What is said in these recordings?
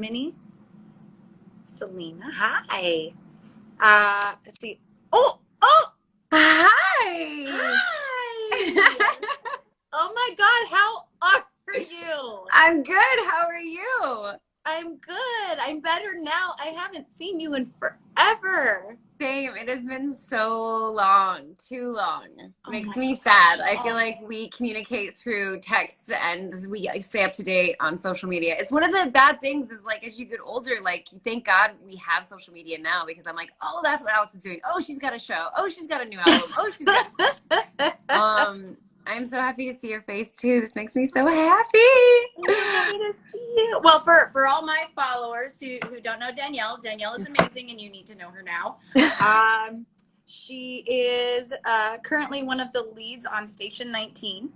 Germany. Selena. Hi. Let's see. Oh, Hi. hi. Oh my God, how are you? I'm good. How are you? I'm good. I'm better now. I haven't seen you in forever. Same. It has been so long, too long. Oh Makes my me gosh. sad. I feel Oh. like we communicate through text and we stay up to date on social media. It's one of the bad things is like as you get older, like thank God we have social media now because I'm like, oh, that's what Alex is doing. Oh, she's got a show. Oh, she's got a new album. Oh, she's got I'm so happy to see your face too. This makes me so happy. I'm so happy to see you. Well, for all my followers who don't know Danielle, Danielle is amazing and you need to know her now. She is currently one of the leads on Station 19,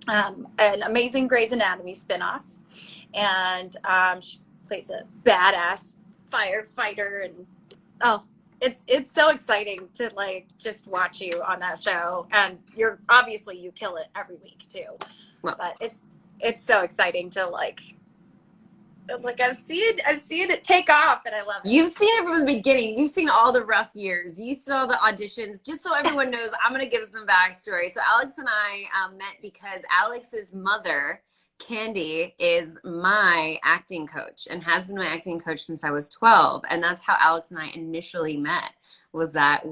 an amazing Grey's Anatomy spinoff. And she plays a badass firefighter. And oh, it's so exciting to like just watch you on that show. And you're obviously you kill it every week too. Well, But it's so exciting to like. It's like I've seen it take off, and I love it. you've seen it from the beginning. You've seen all the rough years. You saw the auditions. Just so everyone knows, I'm going to give some backstory. So Alex and I met because Alex's mother, Candy, is my acting coach and has been my acting coach since I was 12. And that's how Alex and I initially met, was that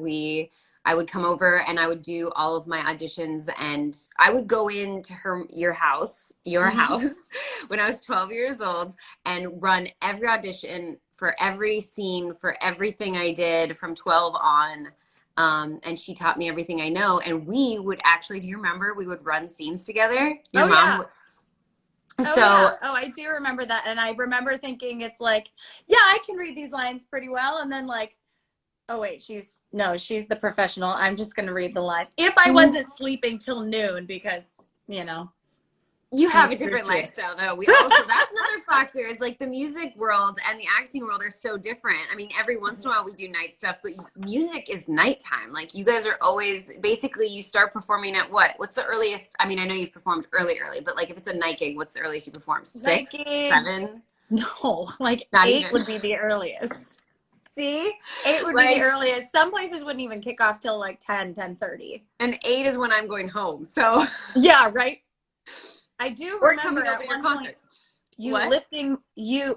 I would come over and I would do all of my auditions and I would go into your house when I was 12 years old and run every audition for every scene, for everything I did from 12 on. And she taught me everything I know. And we would actually, do you remember we would run scenes together? Your mom would. So, yeah. Oh, I do remember that. And I remember thinking it's like, yeah, I can read these lines pretty well. And then like, oh wait, she's the professional. I'm just going to read the line. If I wasn't sleeping till noon because, you have a different lifestyle though. We also, that's another factor is like the music world and the acting world are so different. I mean, every once in a while we do night stuff, but music is nighttime. Like you guys are always, basically you start performing at what's the earliest? I mean, I know you've performed early, but like if it's a night gig, what's the earliest you perform? 6, 7? No, like not 8 even. would be the earliest. See? 8 would be the earliest. Some places wouldn't even kick off till like 10:30. And 8 is when I'm going home. So yeah, right. I do remember at one concert.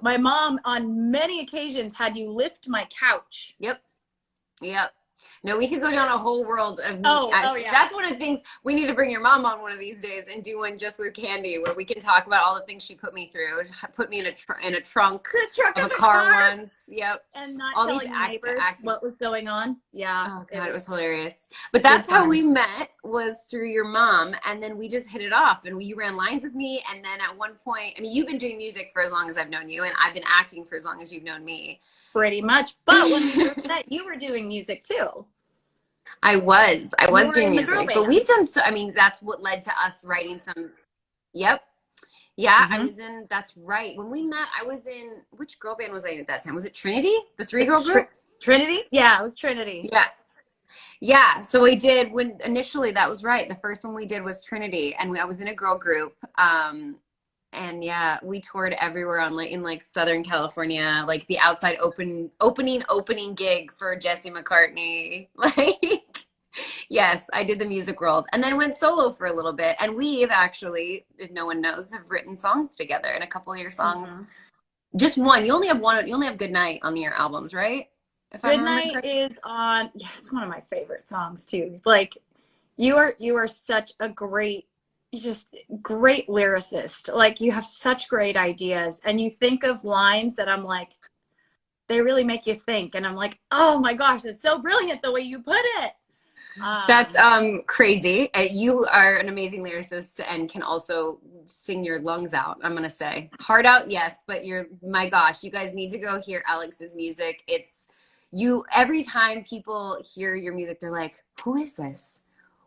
My mom on many occasions had you lift my couch. Yep. No, we could go down a whole world of yeah. That's one of the things we need to bring your mom on one of these days and do one just with Candy where we can talk about all the things she put me through. Put me in a trunk of a car once. Yep. And not all telling the neighbors what was going on. Yeah. Oh God, it was hilarious. But that's how we met, was through your mom, and then we just hit it off and you ran lines with me, and then at one point, I mean, you've been doing music for as long as I've known you and I've been acting for as long as you've known me. Pretty much. But when we met, you were doing music too. I was doing music, but we've done so, I mean, that's what led to us writing some. Yep. Yeah. I was in, that's right. When we met, I was in, which girl band was I in at that time? Was it Trinity? The 3-girl group? Trinity? Yeah, it was Trinity. Yeah. So we did, when initially that was right. The first one we did was Trinity, and I was in a girl group. And yeah, we toured everywhere in like Southern California, like the outside opening gig for Jesse McCartney. Like, yes, I did the music world and then went solo for a little bit. And we've actually, if no one knows, have written songs together, and a couple of your songs. Just one. You only have Good Night on your albums, right? Good Night is on, it's one of my favorite songs too. Like you are such a great lyricist. Like you have such great ideas and you think of lines that I'm like, they really make you think. And I'm like, oh my gosh, it's so brilliant the way you put it. That's crazy. You are an amazing lyricist and can also sing your lungs out, I'm going to say. Heart out, yes, but my gosh, you guys need to go hear Alex's music. Every time people hear your music, they're like, who is this?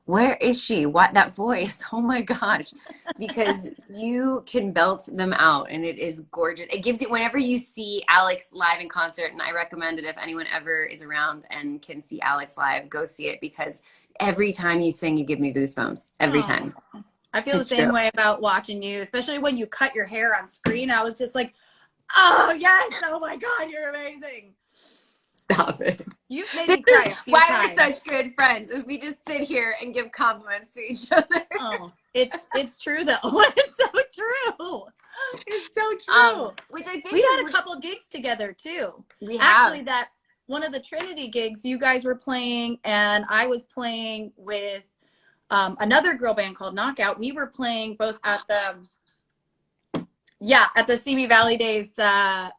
Where is she? What, that voice? Oh my gosh. Because you can belt them out and it is gorgeous. It gives you, whenever you see Alex live in concert, and I recommend it if anyone ever is around and can see Alex live, go see it, because every time you sing, you give me goosebumps. Every time. I feel the same way about watching you, especially when you cut your hair on screen. I was just like, Oh, yes. Oh, my God. You're amazing. Stop it. You've made This me cry is a few why times. we're such good friends, is we just sit here and give compliments to each other. Oh, it's true, though. It's so true. It's so true. Which I think We had a couple gigs together, too. We Actually, have. that one of the Trinity gigs, you guys were playing, and I was playing with another girl band called Knockout. We were playing both at the Simi Valley Days fair.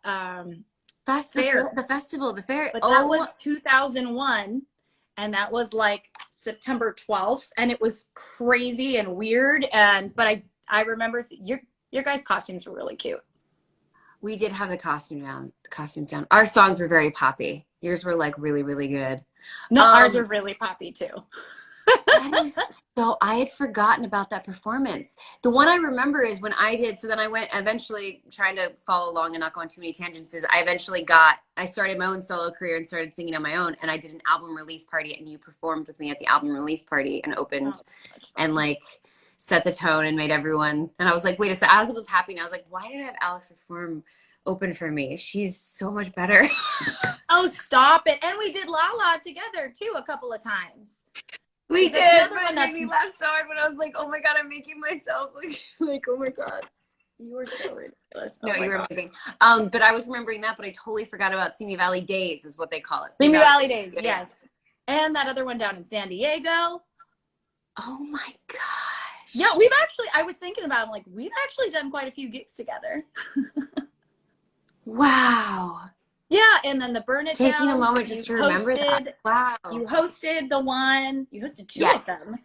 The festival, the fair. But that was 2001, and that was like September 12th, and it was crazy and weird. But I remember your guys' costumes were really cute. We did have the costumes down. Our songs were very poppy. Yours were like really, really good. No, ours were really poppy too. That is so, I had forgotten about that performance. The one I remember is when I did, so then I went eventually, trying to follow along and not go on too many tangents, is I started my own solo career and started singing on my own, and I did an album release party, and you performed with me at the album release party and opened and like set the tone and made everyone, and I was like, wait a second, Alex was happy, and I was like, why did I have Alex open for me? She's so much better. Oh, stop it. And we did La La together too a couple of times. We did, but it made me laugh so hard when I was like, oh my God, I'm making myself like, oh my God. You were so ridiculous. No, you were amazing. But I was remembering that, but I totally forgot about Simi Valley Days is what they call it. Simi Valley Days, yes. And that other one down in San Diego. Oh my gosh. Yeah, I was thinking about it, like, we've actually done quite a few gigs together. Wow. Yeah, and then the Burn It Down. Taking a moment just to remember that. Wow. You hosted you hosted two of them.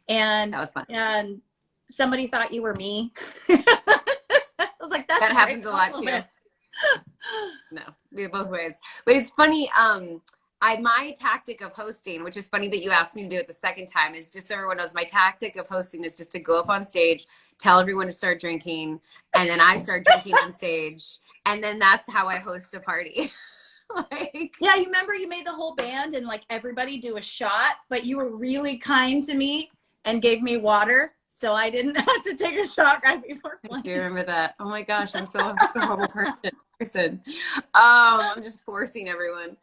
And that was fun. And somebody thought you were me. I was like, that happens a lot too. No, both ways. But it's funny, my tactic of hosting, which is funny that you asked me to do it the second time, is just so everyone knows, my tactic of hosting is just to go up on stage, tell everyone to start drinking, and then I start drinking on stage. And then that's how I host a party. Yeah, you remember you made the whole band and like everybody do a shot, but you were really kind to me and gave me water, so I didn't have to take a shot right before playing. I do remember that. Oh my gosh, I'm so a horrible person. I'm just forcing everyone.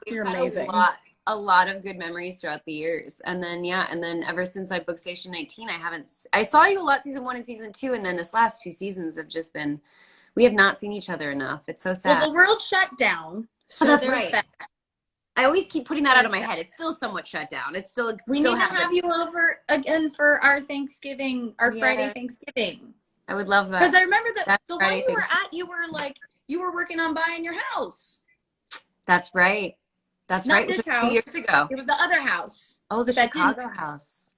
You're had amazing. A lot of good memories throughout the years, and then ever since I booked Station 19, I saw you a lot season 1 and season 2, and then this last 2 seasons have just been. We have not seen each other enough. It's so sad. Well, the world shut down. So that's right. That. I always keep putting that out of my head. It's still somewhat shut down. It's still. We need to have you over again for our Thanksgiving, Friday Thanksgiving. I would love that. Because I remember that the one you were at, you were working on buying your house. That's right. That's Not right. This it was house. 2 years ago. It was the other house. Oh, the Chicago house.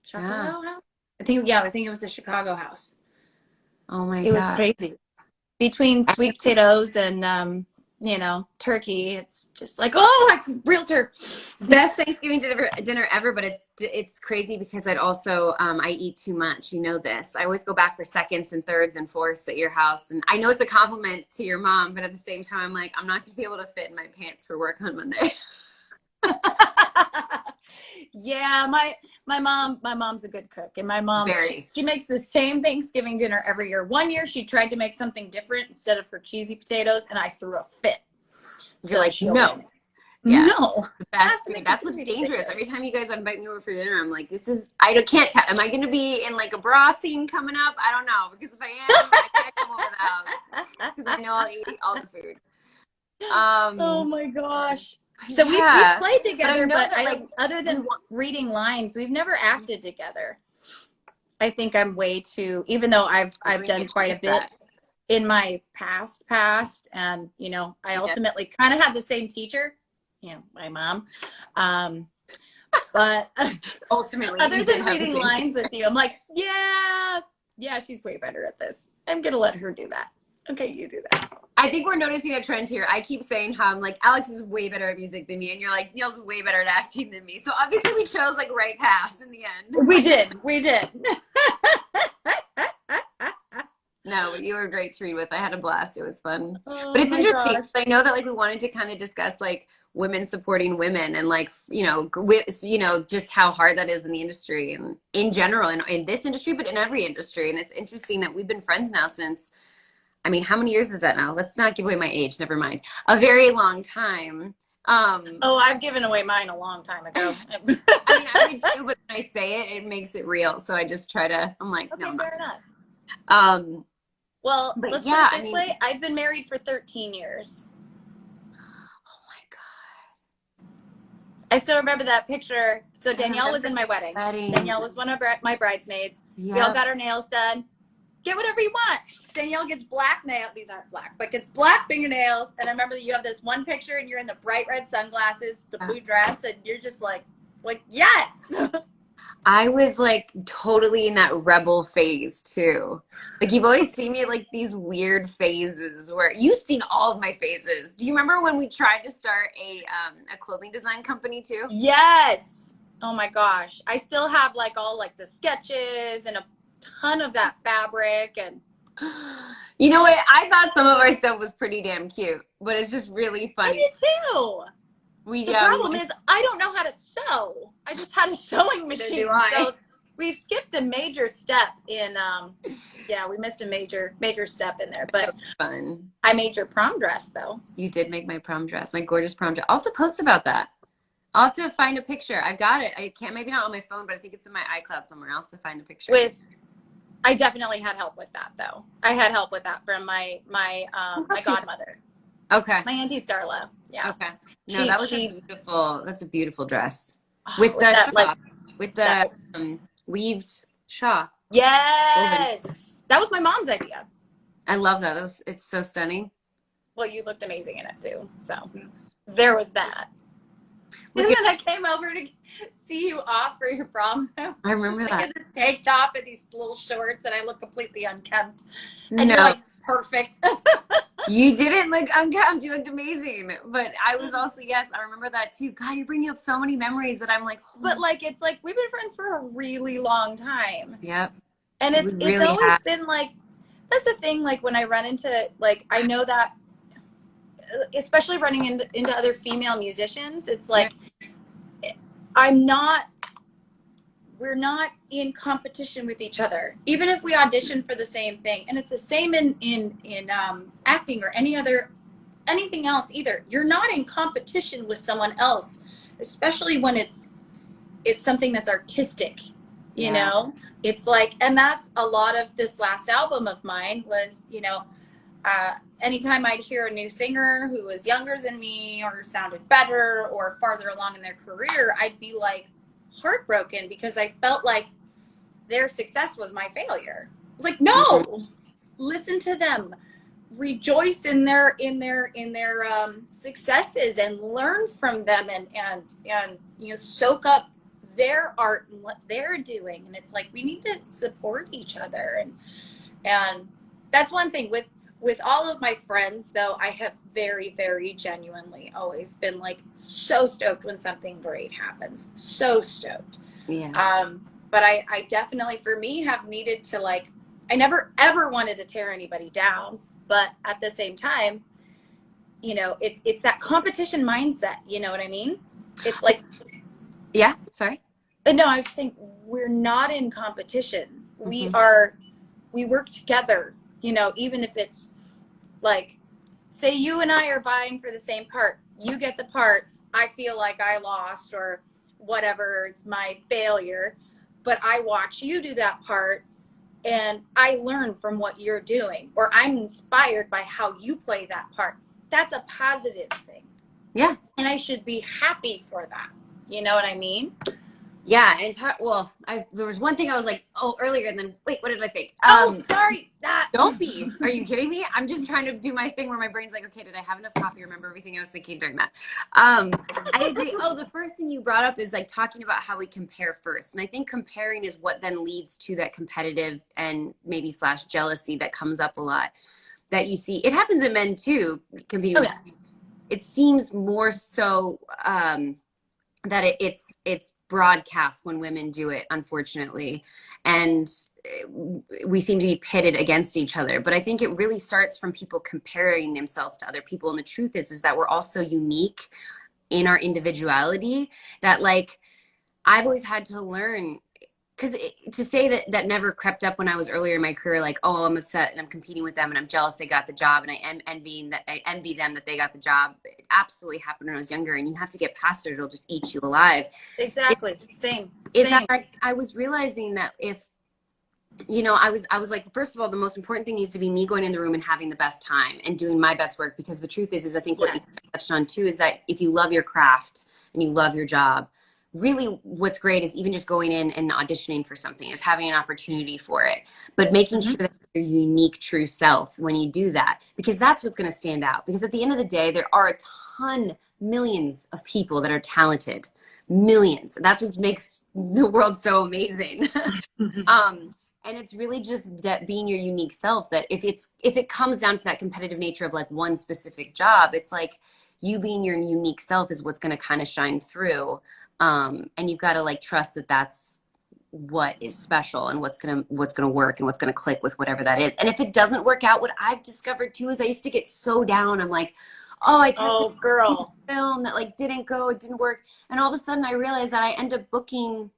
Chicago house? I think it was the Chicago house. Oh my God. It was crazy. Between sweet potatoes and turkey, it's just like, realtor. Best Thanksgiving dinner ever, but it's crazy because I eat too much. You know this. I always go back for seconds and thirds and fourths at your house, and I know it's a compliment to your mom, but at the same time, I'm like, I'm not gonna be able to fit in my pants for work on Monday. Yeah, my mom's a good cook, and my mom she makes the same Thanksgiving dinner every year. One year she tried to make something different instead of her cheesy potatoes, and I threw a fit. You're like, no. Yeah. No. The best. That's what's dangerous. Every time you guys invite me over for dinner, I'm like, can't tell. Am I going to be in like a bra scene coming up? I don't know. Because if I am, I can't come over the house. Because I know I'll eat all the food. Oh my gosh. So we played together, but other than reading lines, we've never acted together. I think I'm way too, even though I've done quite a bit in my past, and I ultimately kind of had the same teacher, my mom. But ultimately, other than reading lines with you, I'm like, yeah, she's way better at this. I'm gonna let her do that. Okay, you do that. I think we're noticing a trend here. I keep saying how I'm like, Alex is way better at music than me, and you're like, Neil's way better at acting than me. So obviously we chose like right paths in the end. We did. No, you were great to read with. I had a blast. It was fun. But it's interesting. I know that like we wanted to kind of discuss like women supporting women and like, just how hard that is in the industry and in general and in this industry, but in every industry. And it's interesting that we've been friends now since I mean, how many years is that now? Let's not give away my age. Never mind. A very long time. Oh, I've given away mine a long time ago. I mean, I would too, but when I say it, it makes it real. So I just try to, I'm like, Okay, no, I'm fair not. enough. Um, Well, but let's put yeah, it I this mean, way. I've been married for 13 years. oh my I still remember that picture. So God. I Danielle was remember in my wedding. the wedding. Danielle was one of my bridesmaids. We all Yep. got our nails done. Get whatever you want. Danielle gets black nails. These aren't black, but gets black fingernails. And I remember that you have this one picture and you're in the bright red sunglasses, the blue dress, and you're just like yes. I was like totally in that rebel phase too. Like you've always seen me at like these weird phases where you've seen all of my phases. Do you remember when we tried to start a clothing design company too? Yes. Oh my gosh. I still have like all like the sketches and a ton of that fabric and You know what? I thought some of our stuff was pretty damn cute, but it's just really I funny. did too. The problem is I don't know how to sew. I just had a sewing machine. So we've skipped a major step in yeah, we missed a major step in there. But fun. I made your prom dress though. You did make my prom dress, my gorgeous prom dress. I'll have to post about that. I'll have to find a picture. I've got it. I can't, maybe not on my phone, but I think it's in my iCloud somewhere. I'll have to find a picture. I definitely had help with that though. I had help with that from my godmother. Okay. My Auntie Starla. Yeah. Okay. No, that's a beautiful dress. With the that, shawl. like, with the weaved shawl. Yes. Woven. That was my mom's idea. I love that. It's so stunning. Well, you looked amazing in it too. So there was that. And then I came over to see you off for your prom. I remember that. In this tank top and these little shorts, and I look completely unkempt. And you're like perfect. You didn't look unkempt. You looked amazing. But I was also, yes, I remember that too. God, you're bringing up so many memories that I'm like, but like, it's like we've been friends for a really long time. Yep. And it's always been like, that's the thing. Like when I run into, like, I know that, especially running into other female musicians, it's like, we're not in competition with each other, even if we audition for the same thing. And it's the same in acting or anything else either. You're not in competition with someone else, especially when it's something that's artistic, you know? It's like, and that's a lot of this last album of mine was, anytime I'd hear a new singer who was younger than me or sounded better or farther along in their career, I'd be like heartbroken because I felt like their success was my failure. I was like, no, listen to them, rejoice in their successes and learn from them and soak up their art and what they're doing. And it's like we need to support each other, and that's one thing with all of my friends, though. I have very, very genuinely always been like so stoked when something great happens. So stoked. Yeah. But I definitely, for me, have needed to like, I never ever wanted to tear anybody down, but at the same time, it's that competition mindset. You know what I mean? It's like, yeah. Sorry. No, I was saying we're not in competition. We work together. Even if it's like, say you and I are vying for the same part. You get the part. I feel like I lost or whatever. It's my failure. But I watch you do that part and I learn from what you're doing, or I'm inspired by how you play that part. That's a positive thing. Yeah. And I should be happy for that. You know what I mean? Yeah, and there was one thing I was like, earlier, and then wait, what did I think? Sorry. Don't be. Are you kidding me? I'm just trying to do my thing where my brain's like, okay, did I have enough coffee? Remember everything I was thinking during that. I agree. The first thing you brought up is like talking about how we compare first, and I think comparing is what then leads to that competitive and maybe / jealousy that comes up a lot. That you see, it happens in men too. Competing. It seems more so. That it's broadcast when women do it, unfortunately, and we seem to be pitted against each other. But I think it really starts from people comparing themselves to other people, and the truth is that we're all so unique in our individuality that, like, I've always had to learn because to say that never crept up when I was earlier in my career, like, oh, I'm upset and I'm competing with them and I'm jealous they got the job and I envy them that they got the job. It absolutely happened when I was younger, and you have to get past it. It'll just eat you alive. Exactly. Same. Is that I was realizing that if, I was like, first of all, the most important thing needs to be me going in the room and having the best time and doing my best work, because the truth is I think what you touched on too is that if you love your craft and you love your job, really what's great is even just going in and auditioning for something, is having an opportunity for it, but making sure that your unique true self when you do that, because that's what's going to stand out. Because at the end of the day, there are a ton, millions of people that are talented, millions. That's what makes the world so amazing. And it's really just that being your unique self, that if it comes down to that competitive nature of like one specific job, it's like you being your unique self is what's going to kind of shine through. And you've got to like trust that that's what is special and what's going to work and what's going to click with whatever that is. And if it doesn't work out, what I've discovered too is I used to get so down. I'm like, oh, I tested a film that like didn't go, it didn't work. And all of a sudden I realized that I end up booking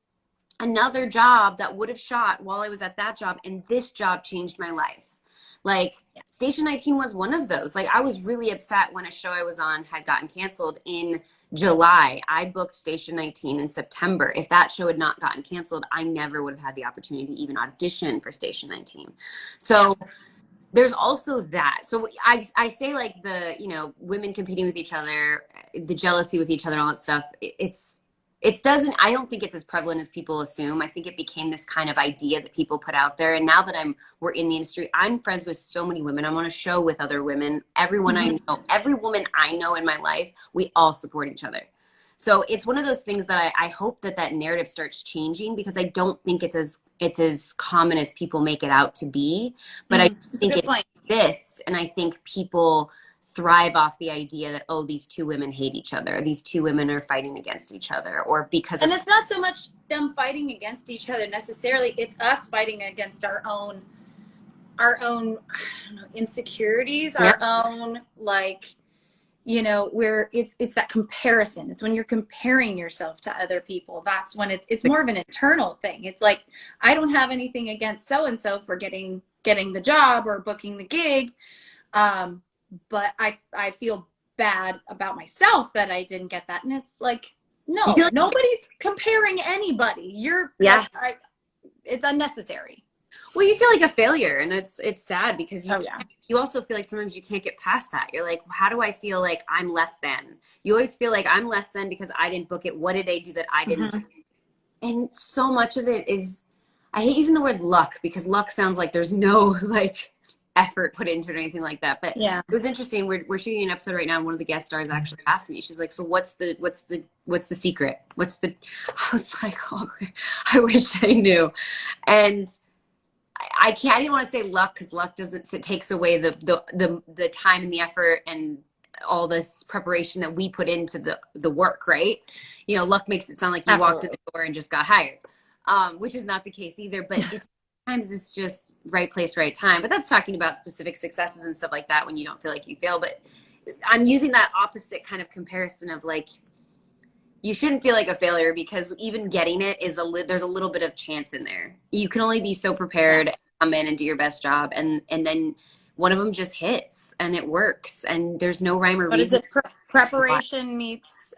another job that would have shot while I was at that job, and this job changed my life. Like Station 19 was one of those. Like I was really upset when a show I was on had gotten canceled in July. I booked Station 19 in September. If that show had not gotten canceled, I never would have had the opportunity to even audition for Station 19. So there's also that. So I say like the, women competing with each other, the jealousy with each other and all that stuff, I don't think it's as prevalent as people assume. I think it became this kind of idea that people put out there. And now that we're in the industry, I'm friends with so many women. I'm on a show with other women. Everyone I know, every woman I know in my life, we all support each other. So it's one of those things that I hope that narrative starts changing, because I don't think it's as common as people make it out to be. But I think it exists, and I think people thrive off the idea that, oh, these two women hate each other, these two women are fighting against each other, or because it's not so much them fighting against each other necessarily, it's us fighting against our own I don't know, insecurities, our own, like, where it's that comparison. It's when you're comparing yourself to other people, that's when it's more of an internal thing. It's like, I don't have anything against so and so for getting the job or booking the gig, but I feel bad about myself that I didn't get that. And it's like, no, nobody's comparing anybody. It's unnecessary. Well, you feel like a failure, and it's sad because you also feel like sometimes you can't get past that. You're like, how do I feel like I'm less than? You always feel like I'm less than because I didn't book it. What did they do that I didn't do? And so much of it is, I hate using the word luck, because luck sounds like there's no like effort put into it or anything like that. But it was interesting. We're shooting an episode right now, and one of the guest stars actually asked me, she's like, so what's the secret? I was like, oh, I wish I knew. And I didn't want to say luck, because luck it takes away the time and the effort and all this preparation that we put into the work, right? Luck makes it sound like you walked in the door and just got hired, which is not the case either. But sometimes it's just right place, right time. But that's talking about specific successes and stuff like that when you don't feel like you fail. But I'm using that opposite kind of comparison of like, you shouldn't feel like a failure, because even getting it there's a little bit of chance in there. You can only be so prepared, come in and do your best job, and then one of them just hits and it works, and there's no rhyme or reason. Is it preparation meets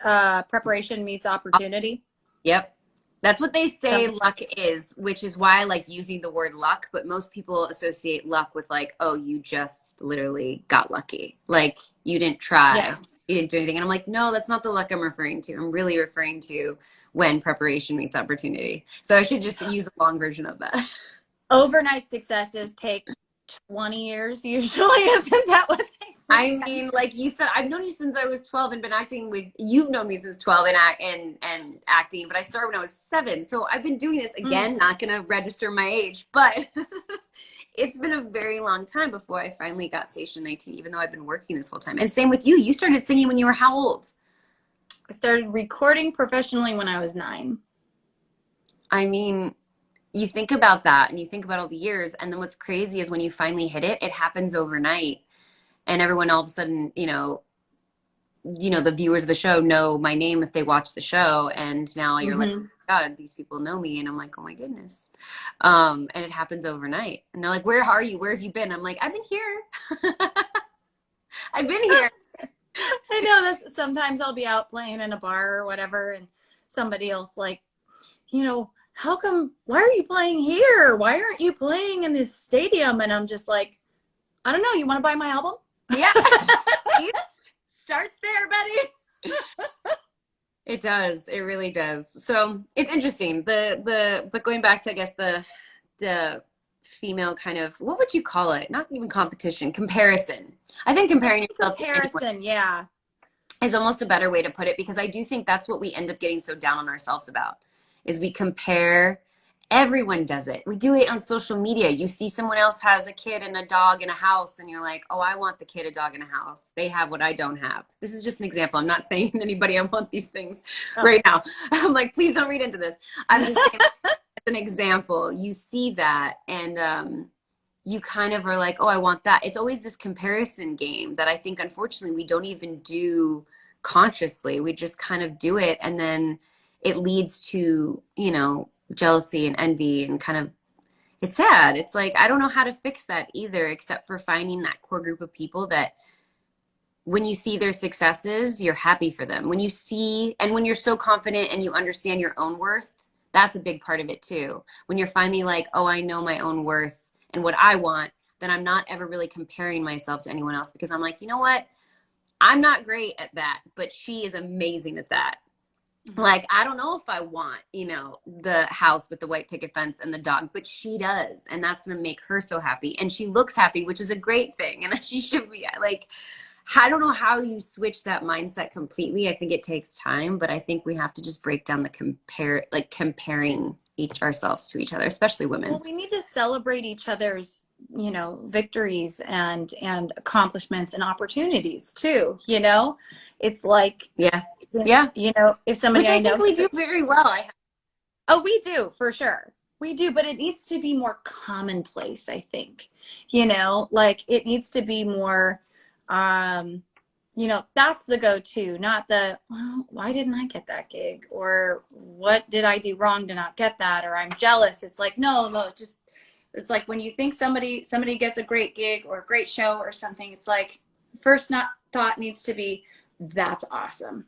opportunity? Yep. That's what they say luck is, which is why I like using the word luck. But most people associate luck with like, oh, you just literally got lucky. Like you didn't try. Yeah. You didn't do anything. And I'm like, no, that's not the luck I'm referring to. I'm really referring to when preparation meets opportunity. So I should just use a long version of that. Overnight successes take 20 years usually. Isn't that what they say? I mean, like you said, I've known you since I was 12 and been acting with, you've known me since 12 and acting, but I started when I was 7. So I've been doing this again, not going to register my age, but it's been a very long time before I finally got Station 19, even though I've been working this whole time. And same with you. You started singing when you were how old? I started recording professionally when I was 9. I mean, you think about that and you think about all the years, and then what's crazy is when you finally hit it, it happens overnight. And everyone all of a sudden, the viewers of the show know my name if they watch the show. And now you're like, God, these people know me. And I'm like, oh my goodness. And it happens overnight. And they're like, where are you? Where have you been? I'm like, I've been here. I've been here. I know this. Sometimes I'll be out playing in a bar or whatever, and somebody else like, how come, why are you playing here? Why aren't you playing in this stadium? And I'm just like, I don't know. You want to buy my album? Yeah. Starts there, buddy. It does. It really does. So it's interesting. But going back to, I guess, the female kind of, what would you call it? Not even competition, comparison. I think comparing yourself to anyone Comparison, yeah. is almost a better way to put it, because I do think that's what we end up getting so down on ourselves about, is we compare. Everyone does it. We do it on social media. You see someone else has a kid and a dog in a house, and you're like, oh, I want the kid, a dog in a house. They have what I don't have. This is just an example. I'm not saying to anybody I want these things right now. I'm like, please don't read into this. I'm just saying as an example. You see that, and you kind of are like, oh, I want that. It's always this comparison game that I think, unfortunately, we don't even do consciously. We just kind of do it, and then it leads to, jealousy and envy, and kind of, it's sad. It's like, I don't know how to fix that either, except for finding that core group of people that when you see their successes, you're happy for them. When you see, and when you're so confident and you understand your own worth, that's a big part of it too. When you're finally like, oh, I know my own worth and what I want, then I'm not ever really comparing myself to anyone else, because I'm like, you know what? I'm not great at that, but she is amazing at that. Like, I don't know if I want, the house with the white picket fence and the dog, but she does. And that's going to make her so happy. And she looks happy, which is a great thing. And she should be like, I don't know how you switch that mindset completely. I think it takes time, but I think we have to just break down the comparing ourselves to each other, especially women. Well, we need to celebrate each other's, victories and accomplishments and opportunities too. It's like, yeah. If somebody Which I think we do very well. Oh, we do, for sure. We do, but it needs to be more commonplace, I think. Like it needs to be more, that's the go-to, not the, well, why didn't I get that gig? Or what did I do wrong to not get that? Or I'm jealous. It's like, no, it's like when you think somebody gets a great gig or a great show or something, it's like, first thought needs to be, that's awesome.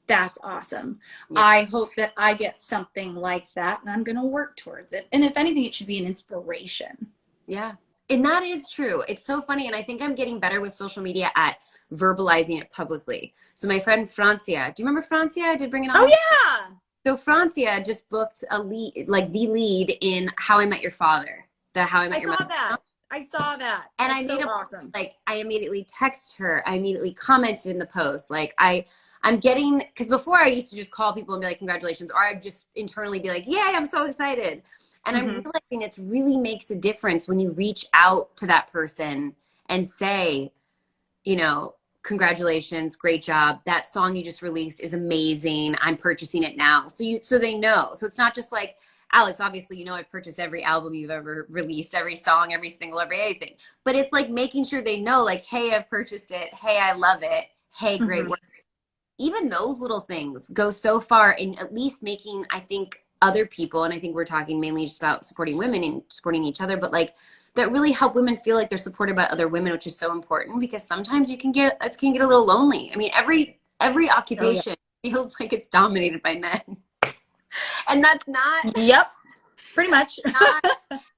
That's awesome. Yeah. I hope that I get something like that, and I'm going to work towards it. And if anything, it should be an inspiration. Yeah. And that is true. It's so funny. And I think I'm getting better with social media at verbalizing it publicly. So my friend Francia, do you remember Francia? I did bring it on. Oh, yeah. So Francia just booked the lead in How I Met Your Father. I saw that. And That's I made awesome. I immediately texted her. I immediately commented in the post. Like I'm getting, because before I used to just call people and be like, congratulations, or I'd just internally be like, yay, I'm so excited. And I'm realizing it really makes a difference when you reach out to that person and say, congratulations, great job. That song you just released is amazing. I'm purchasing it now. So they know. So it's not just like, Alex, obviously, I've purchased every album you've ever released, every song, every single, every anything. But it's like making sure they know, like, hey, I've purchased it. Hey, I love it. Hey, great work. Even those little things go so far in at least making, I think, other people, and I think we're talking mainly just about supporting women and supporting each other, but like that really help women feel like they're supported by other women, which is so important, because sometimes it can get a little lonely. I mean, every occupation feels like it's dominated by men. And that's not. Yep. Pretty much.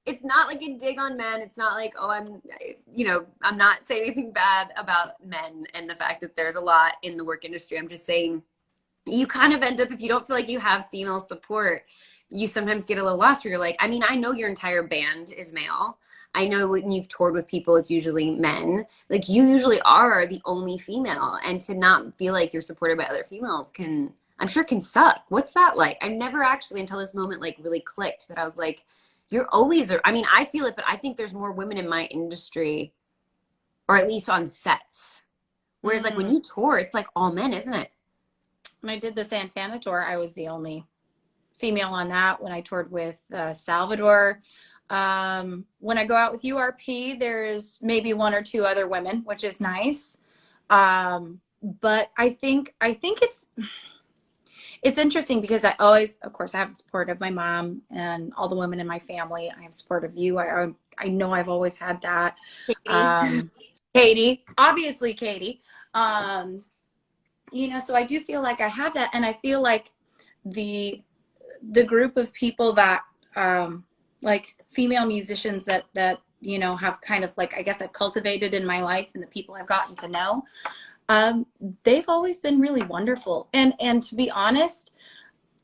It's not like a dig on men. It's not like, oh, I'm not saying anything bad about men and the fact that there's a lot in the work industry. I'm just saying you kind of end up, if you don't feel like you have female support, you sometimes get a little lost where you're like, I mean, I know your entire band is male. I know when you've toured with people, it's usually men. Like you usually are the only female, and to not feel like you're supported by other females I'm sure can suck. What's that like? I never actually until this moment like really clicked that I was like, you're always, I mean, I feel it, but I think there's more women in my industry, or at least on sets. Whereas like when you tour, it's like all men, isn't it? When I did the Santana tour, I was the only female on that. When I toured with Salvador, when I go out with URP, there's maybe one or two other women, which is nice. But I think it's interesting because I always, of course, I have the support of my mom and all the women in my family. I have support of you. I know I've always had that. Katie. Katie, obviously Katie. Um, you know, so I do feel like I have that, and I feel like the group of people that like female musicians that you know have kind of like I guess I've cultivated in my life and the people I've gotten to know, they've always been really wonderful. And to be honest,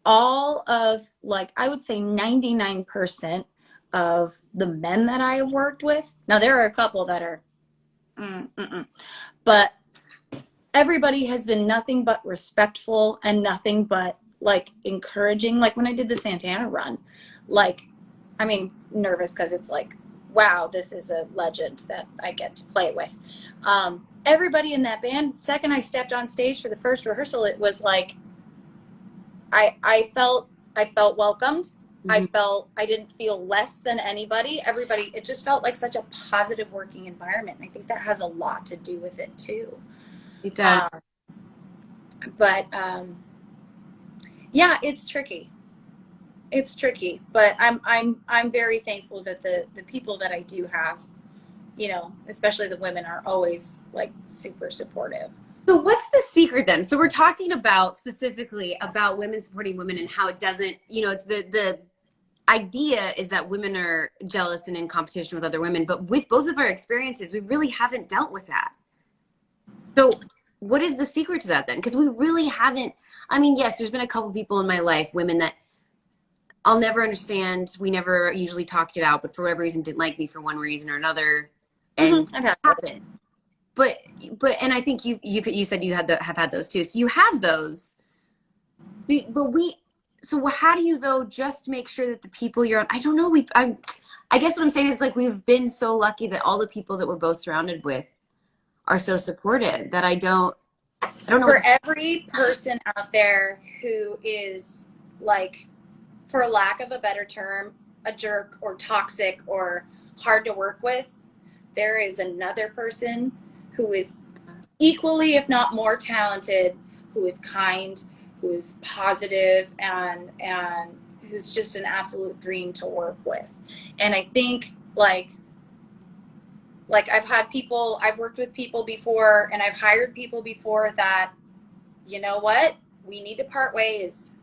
all of like I would say 99% of the men that I have worked with. Now there are a couple that are, but everybody has been nothing but respectful and nothing but like encouraging. Like when I did the Santana run, like, I mean, nervous because it's like, wow, this is a legend that I get to play with. Everybody in that band, second I stepped on stage for the first rehearsal, it was like, I felt welcomed. Mm-hmm. I didn't feel less than anybody. Everybody, it just felt like such a positive working environment. And I think that has a lot to do with it too. It does. Um, but yeah, it's tricky. It's tricky, but I'm very thankful that the people that I do have, you know, especially the women, are always like super supportive. So what's the secret then? So we're talking about specifically about women supporting women and how it doesn't, you know, it's the idea is that women are jealous and in competition with other women, but with both of our experiences, we really haven't dealt with that. So what is the secret to that then? Because we really haven't, I mean, yes, there's been a couple people in my life, women that I'll never understand. We never usually talked it out, but for whatever reason didn't like me for one reason or another. And I've had those. but and I think you said you have had those too. So you have those. So how do you though just make sure that the people you're on? I don't know. I guess what I'm saying is like we've been so lucky that all the people that we're both surrounded with are so supportive that I don't know. For every person out there who is like, for lack of a better term, a jerk or toxic or hard to work with, there is another person who is equally, if not more talented, who is kind, who is positive, and who's just an absolute dream to work with. And I think like I've worked with people before and I've hired people before that, you know what, we need to part ways.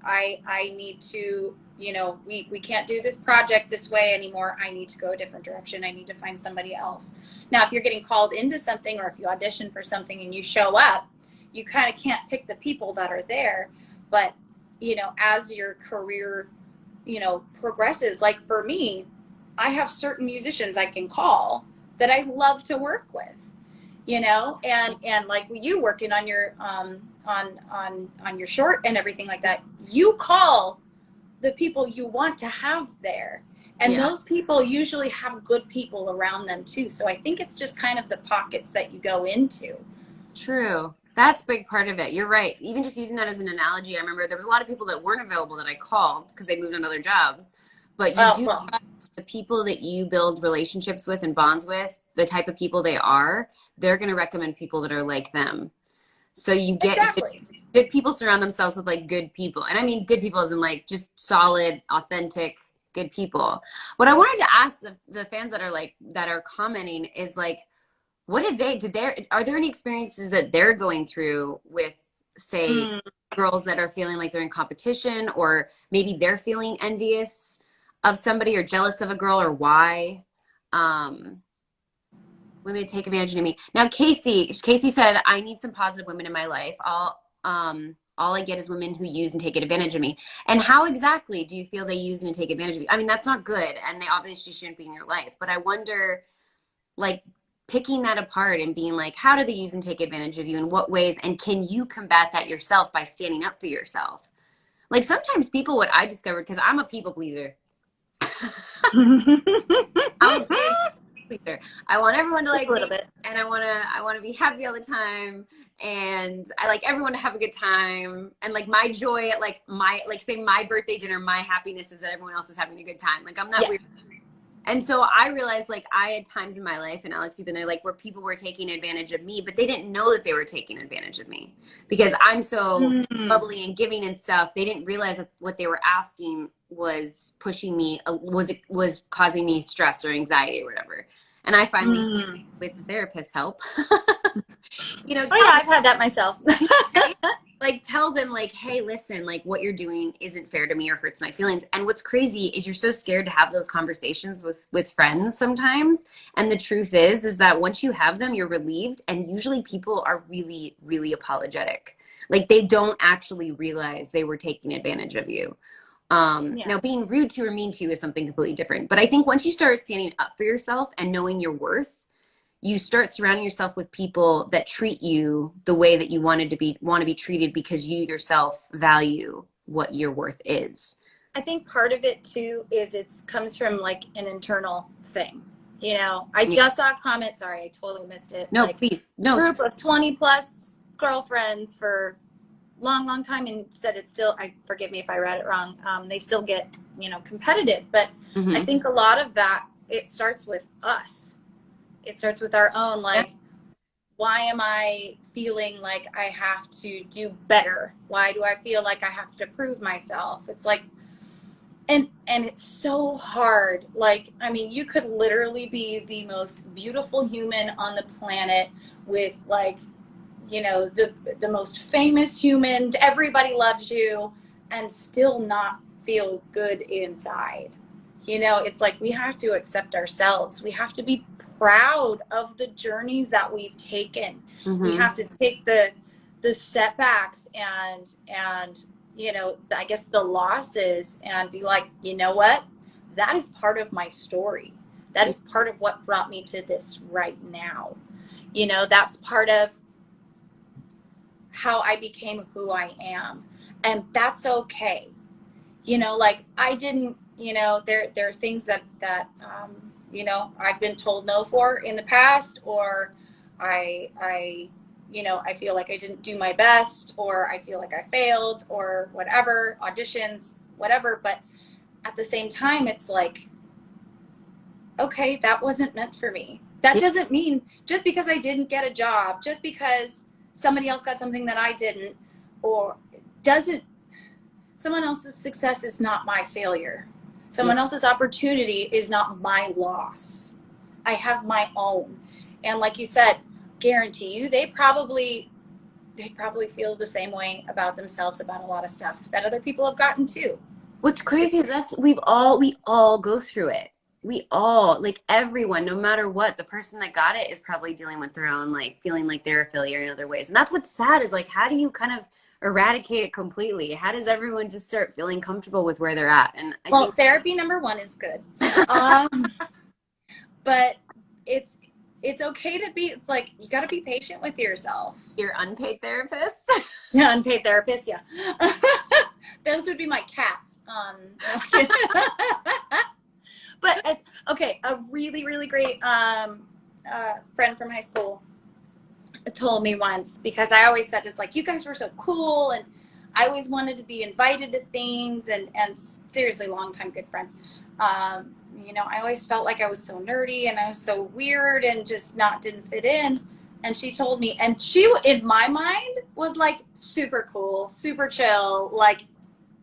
I need to, you know, we can't do this project this way anymore. I need to go a different direction. I need to find somebody else. Now, if you're getting called into something or if you audition for something and you show up, you kind of can't pick the people that are there. But, you know, as your career, you know, progresses, like for me, I have certain musicians I can call that I love to work with, you know, and like you working on your on your short and everything like that, you call the people you want to have there, and Yeah. those people usually have good people around them too. So I think it's just kind of the pockets that you go into. True. That's a big part of it. You're right. Even just using that as an analogy, I remember there was a lot of people that weren't available that I called because they moved on other jobs. But you do Well, the people that you build relationships with and bonds with, the type of people they are, they're going to recommend people that are like them. So you get exactly. good people surround themselves with like good people. And I mean good people as in like just solid, authentic, good people. What I wanted to ask the fans that are like that are commenting is like, what are there any experiences that they're going through with, say, girls that are feeling like they're in competition, or maybe they're feeling envious of somebody or jealous of a girl, or why? Women to take advantage of me. Now, Casey said, I need some positive women in my life. All I get is women who use and take advantage of me. And how exactly do you feel they use and take advantage of you? I mean, that's not good, and they obviously shouldn't be in your life. But I wonder, like, picking that apart and being like, how do they use and take advantage of you? In what ways? And can you combat that yourself by standing up for yourself? Like sometimes people, what I discovered, because I'm a people pleaser. I'm a big pleaser. I want everyone to like a little me, bit. and I want to be happy all the time, and I like everyone to have a good time, and like my joy at like my, like say my birthday dinner, my happiness is that everyone else is having a good time. Like I'm not Yeah. weird. And so I realized, like, I had times in my life, and Alex, you've been there, like, where people were taking advantage of me, but they didn't know that they were taking advantage of me because I'm so Mm, bubbly and giving and stuff. They didn't realize that what they were asking was pushing me, was causing me stress or anxiety or whatever. And I finally, mm. with the therapist help, you know, Oh yeah, I've had that myself. like tell them like, hey, listen, like what you're doing isn't fair to me or hurts my feelings. And what's crazy is you're so scared to have those conversations with friends sometimes. And the truth is that once you have them, you're relieved. And usually people are really, really apologetic. Like they don't actually realize they were taking advantage of you. Yeah. Now being rude to or mean to you is something completely different. But I think once you start standing up for yourself and knowing your worth, you start surrounding yourself with people that treat you the way that you want to be treated because you yourself value what your worth is. I think part of it too is it comes from like an internal thing. You know, I Yeah. just saw a comment, sorry, I totally missed it. No, Like please. No. group of 20 plus girlfriends for long time and said it's still, I forgive me if I read it wrong. They still get, you know, competitive, but I Mm-hmm. think a lot of that, it starts with us. It starts with our own, Yeah. like, why am I feeling like I have to do better? Why do I feel like I have to prove myself? It's like, and it's so hard. Like, I mean, you could literally be the most beautiful human on the planet with like, you know, the most famous human, everybody loves you, and still not feel good inside. You know, it's like we have to accept ourselves. We have to be proud of the journeys that we've taken. We Mm-hmm. have to take the setbacks and you know, I guess the losses and be like, you know what? That is part of my story. That is part of what brought me to this right now. You know, that's part of how I became who I am. And that's okay. You know, like I didn't, you know, there are things that you know, I've been told no for in the past, or I you know, I feel like I didn't do my best, or I feel like I failed, or whatever, auditions, whatever. But at the same time, it's like, okay, that wasn't meant for me. That Yeah. doesn't mean just because I didn't get a job, just because somebody else got something that I didn't, or doesn't, someone else's success is not my failure. Yeah. Someone else's opportunity is not my loss. I have my own. And like you said, guarantee you, they probably feel the same way about themselves about a lot of stuff that other people have gotten too. What's It's, crazy is we all go through it. We all, like everyone, no matter what, the person that got it is probably dealing with their own, like feeling like they're a failure in other ways. And that's what's sad is like, how do you kind of eradicate it completely? How does everyone just start feeling comfortable with where they're at? And I well, think therapy number one is good. Um, but it's it's okay to be, it's like you got to be patient with yourself. your unpaid therapist. Yeah, unpaid therapist, yeah. Those would be my cats. No, but it's okay. A really great friend from high school told me once, because I always said, it's like, you guys were so cool, and I always wanted to be invited to things, and seriously, longtime good friend. You know, I always felt like I was so nerdy and I was so weird and just didn't fit in. And she told me, and she, in my mind, was like super cool, super chill, like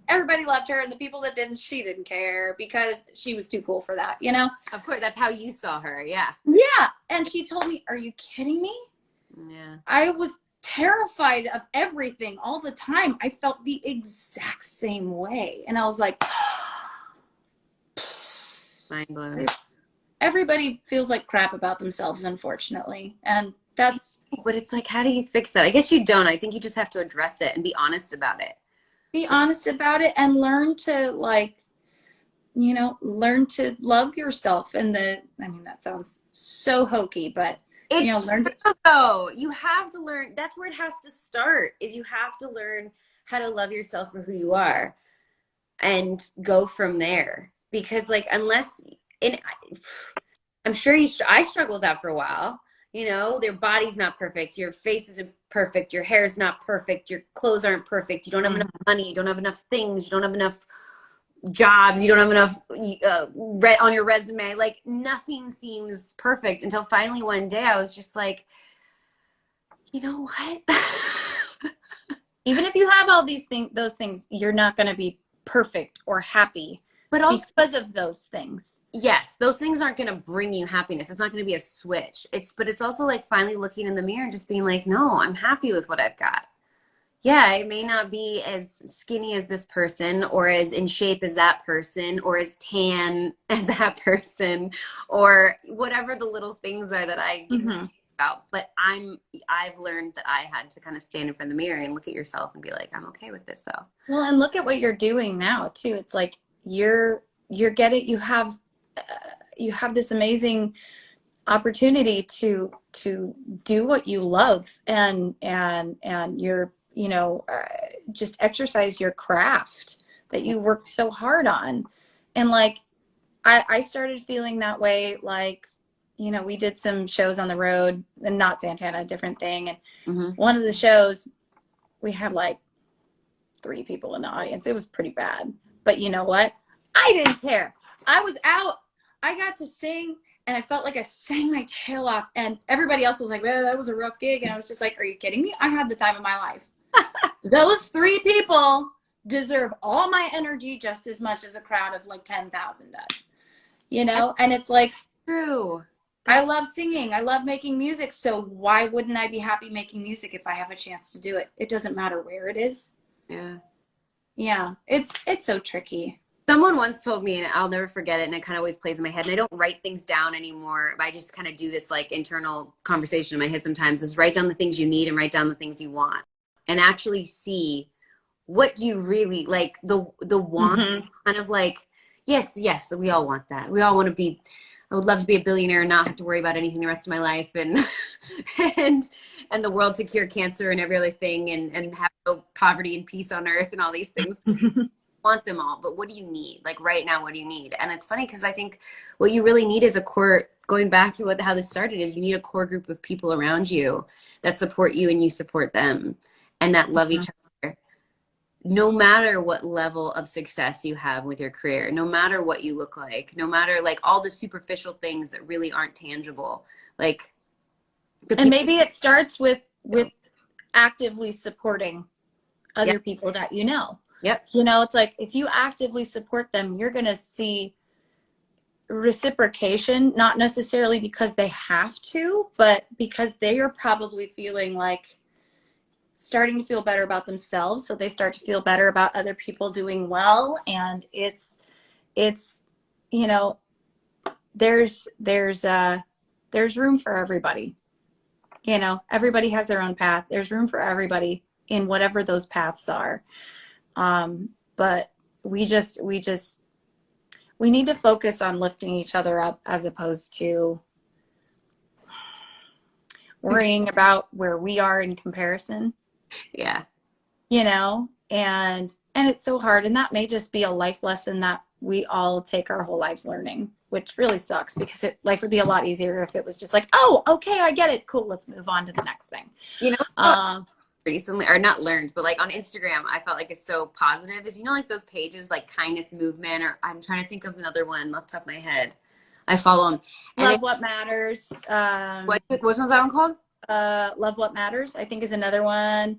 everybody loved her, and the people that didn't, she didn't care because she was too cool for that, you know? Of course, that's how you saw her. Yeah. Yeah. And she told me, are you kidding me? Yeah. I was terrified of everything all the time. I felt the exact same way. And I was like, Mind blown. everybody feels like crap about themselves, unfortunately. And that's, But it's like, how do you fix that? I guess you don't. I think you just have to address it and be honest about it. be honest about it and learn to, like, you know, learn to love yourself. And I mean, that sounds so hokey, but, you know, It's learn to, true though. You have to learn. That's where it has to start, is you have to learn how to love yourself for who you are and go from there. Because like, unless, and I'm sure I struggled with that for a while. You know, their body's not perfect. Your face isn't perfect. Your hair's not perfect. Your clothes aren't perfect. You don't have enough money. You don't have enough things. You don't have enough jobs, you don't have enough on your resume. Like nothing seems perfect until finally one day I was just like, you know what? Even if you have all those things, you're not going to be perfect or happy, but also because of those things. Yes, those things aren't going to bring you happiness. It's not going to be a switch. But it's also like finally looking in the mirror and just being like, no, I'm happy with what I've got. Yeah, it may not be as skinny as this person or as in shape as that person or as tan as that person or whatever the little things are that I get about. But I've learned that I had to kind of stand in front of the mirror and look at yourself and be like, I'm okay with this though. Well, and look at what you're doing now too. It's like you have this amazing opportunity to do what you love and you're just exercise your craft that you worked so hard on. And like I started feeling that way, like, we did some shows on the road, and not Santana, a different thing, and one of the shows we had like 3 people in the audience. It was pretty bad, but you know what, I didn't care. I was out, I got to sing, and I felt like I sang my tail off, and everybody else was like, well, that was a rough gig. And I was just like, are you kidding me? I had the time of my life. Those 3 people deserve all my energy just as much as a crowd of like 10,000 does, and it's like, true. I love singing. I love making music. So why wouldn't I be happy making music if I have a chance to do it? It doesn't matter where it is. Yeah. Yeah. It's so tricky. Someone once told me, and I'll never forget it, and it kind of always plays in my head, and I don't write things down anymore. I just kind of do this like internal conversation in my head sometimes, is write down the things you need and write down the things you want and actually see what do you really like, the want, kind of like, yes, we all want that. We all want to be, I would love to be a billionaire and not have to worry about anything the rest of my life, and and the world to cure cancer and every other thing, and have no poverty and peace on earth and all these things. Want them all, but what do you need? Like right now, what do you need? And it's funny because I think what you really need is a core, going back to how this started, is you need a core group of people around you that support you and you support them, and that love each other, no matter what level of success you have with your career, no matter what you look like, no matter like all the superficial things that really aren't tangible. Like, and maybe it starts with actively supporting other people that you know. Yep. It's like if you actively support them, you're going to see reciprocation, not necessarily because they have to, but because they are probably feeling like starting to feel better about themselves. So they start to feel better about other people doing well. And it's there's room for everybody. Everybody has their own path. There's room for everybody in whatever those paths are. But we need to focus on lifting each other up as opposed to worrying about where we are in comparison. Yeah. And it's so hard. And that may just be a life lesson that we all take our whole lives learning, which really sucks, because life would be a lot easier if it was just like, oh, okay, I get it. Cool. Let's move on to the next thing. Recently, or not learned, but like on Instagram, I felt like it's so positive, is like those pages like Kindness Movement, or I'm trying to think of another one off the top of my head. I follow them. Love What Matters. What was that one called? Love What Matters, I think, is another one.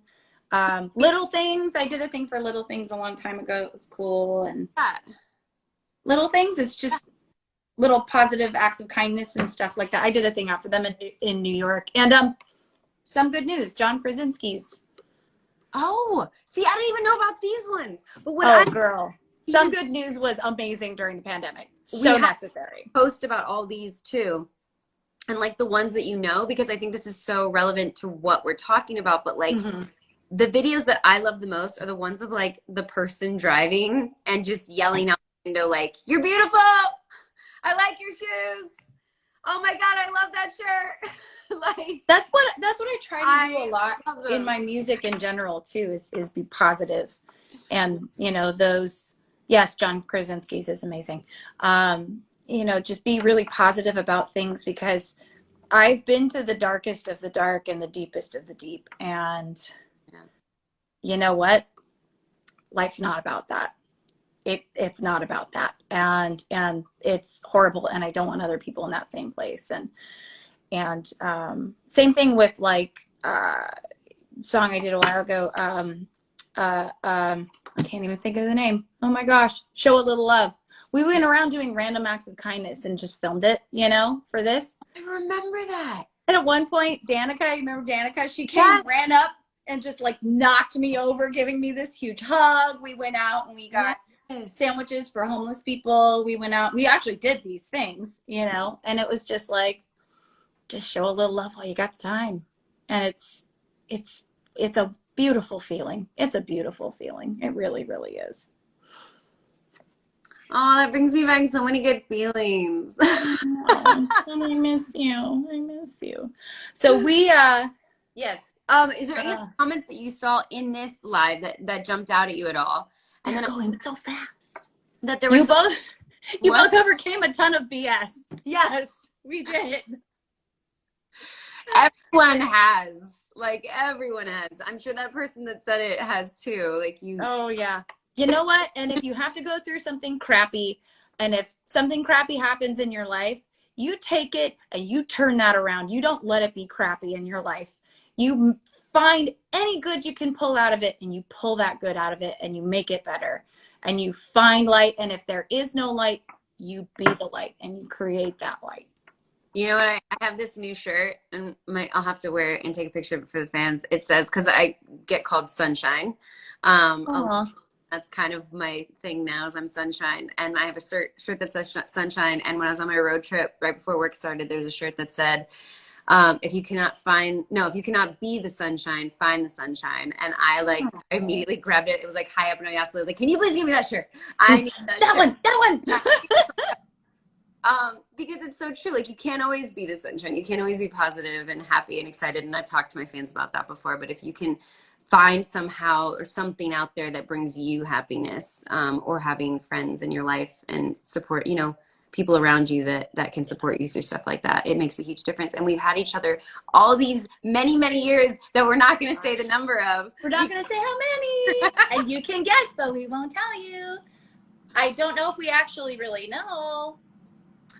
Little Things. I did a thing for Little Things a long time ago. It was cool. And Little Things, it's just little positive acts of kindness and stuff like that. I did a thing out for them in New York. And some good news, John Krasinski's. Oh, see, I don't even know about these ones. But girl. Some good news was amazing during the pandemic. So necessary. Post about all these too. And like the ones that because I think this is so relevant to what we're talking about. But like the videos that I love the most are the ones of like the person driving and just yelling out the window like, "You're beautiful. I like your shoes. Oh my God, I love that shirt." Like that's what I try to do a lot in my music in general too, is be positive. And those, yes, John Krasinski's is amazing. Just be really positive about things, because I've been to the darkest of the dark and the deepest of the deep, and you know what? Life's not about that. it's not about that. And it's horrible. And I don't want other people in that same place. And same thing with like, song I did a while ago. I can't even think of the name. Oh my gosh. Show a Little Love. We went around doing random acts of kindness and just filmed it, you know, for this. I remember that. And at one point, Danica, you remember Danica? She came, Yes. ran up and just like knocked me over, giving me this huge hug. We went out and we got sandwiches for homeless people. We went out, we actually did these things, you know, and it was just like, just show a little love while you got the time. And it's a beautiful feeling. It's a beautiful feeling. It really, really is. Oh, that brings me back so many good feelings. Oh, and I miss you. I miss you. So we, yes. Is there any comments that you saw in this live that jumped out at you at all? And then going so fast. That there was you both overcame a ton of BS. Yes, we did. Everyone has. Like, everyone has. I'm sure that person that said it has too. Like, you. Oh, yeah. You know what? And if you have to go through something crappy, and if something crappy happens in your life, you take it and you turn that around. You don't let it be crappy in your life. You find any good you can pull out of it, and you pull that good out of it, and you make it better. And you find light, and if there is no light, you be the light, and you create that light. You know what? I have this new shirt, and I'll have to wear it and take a picture of it for the fans. It says, because I get called Sunshine. That's kind of my thing now, is I'm Sunshine. And I have a shirt that says Sunshine. And when I was on my road trip right before work started, there's a shirt that said, if you cannot be the sunshine, find the sunshine. And I immediately grabbed it. It was like high up in my ass. I was like, can you please give me that shirt? I need that shirt. That one. Because it's so true. Like, you can't always be the sunshine. You can't always be positive and happy and excited. And I've talked to my fans about that before. But if you can find somehow or something out there that brings you happiness, or having friends in your life and support, you know, people around you that can support you through stuff like that, it makes a huge difference. And we've had each other all these many, many years that we're not going to say the number of. We're not going to say how many. And you can guess, but we won't tell you. I don't know if we actually really know.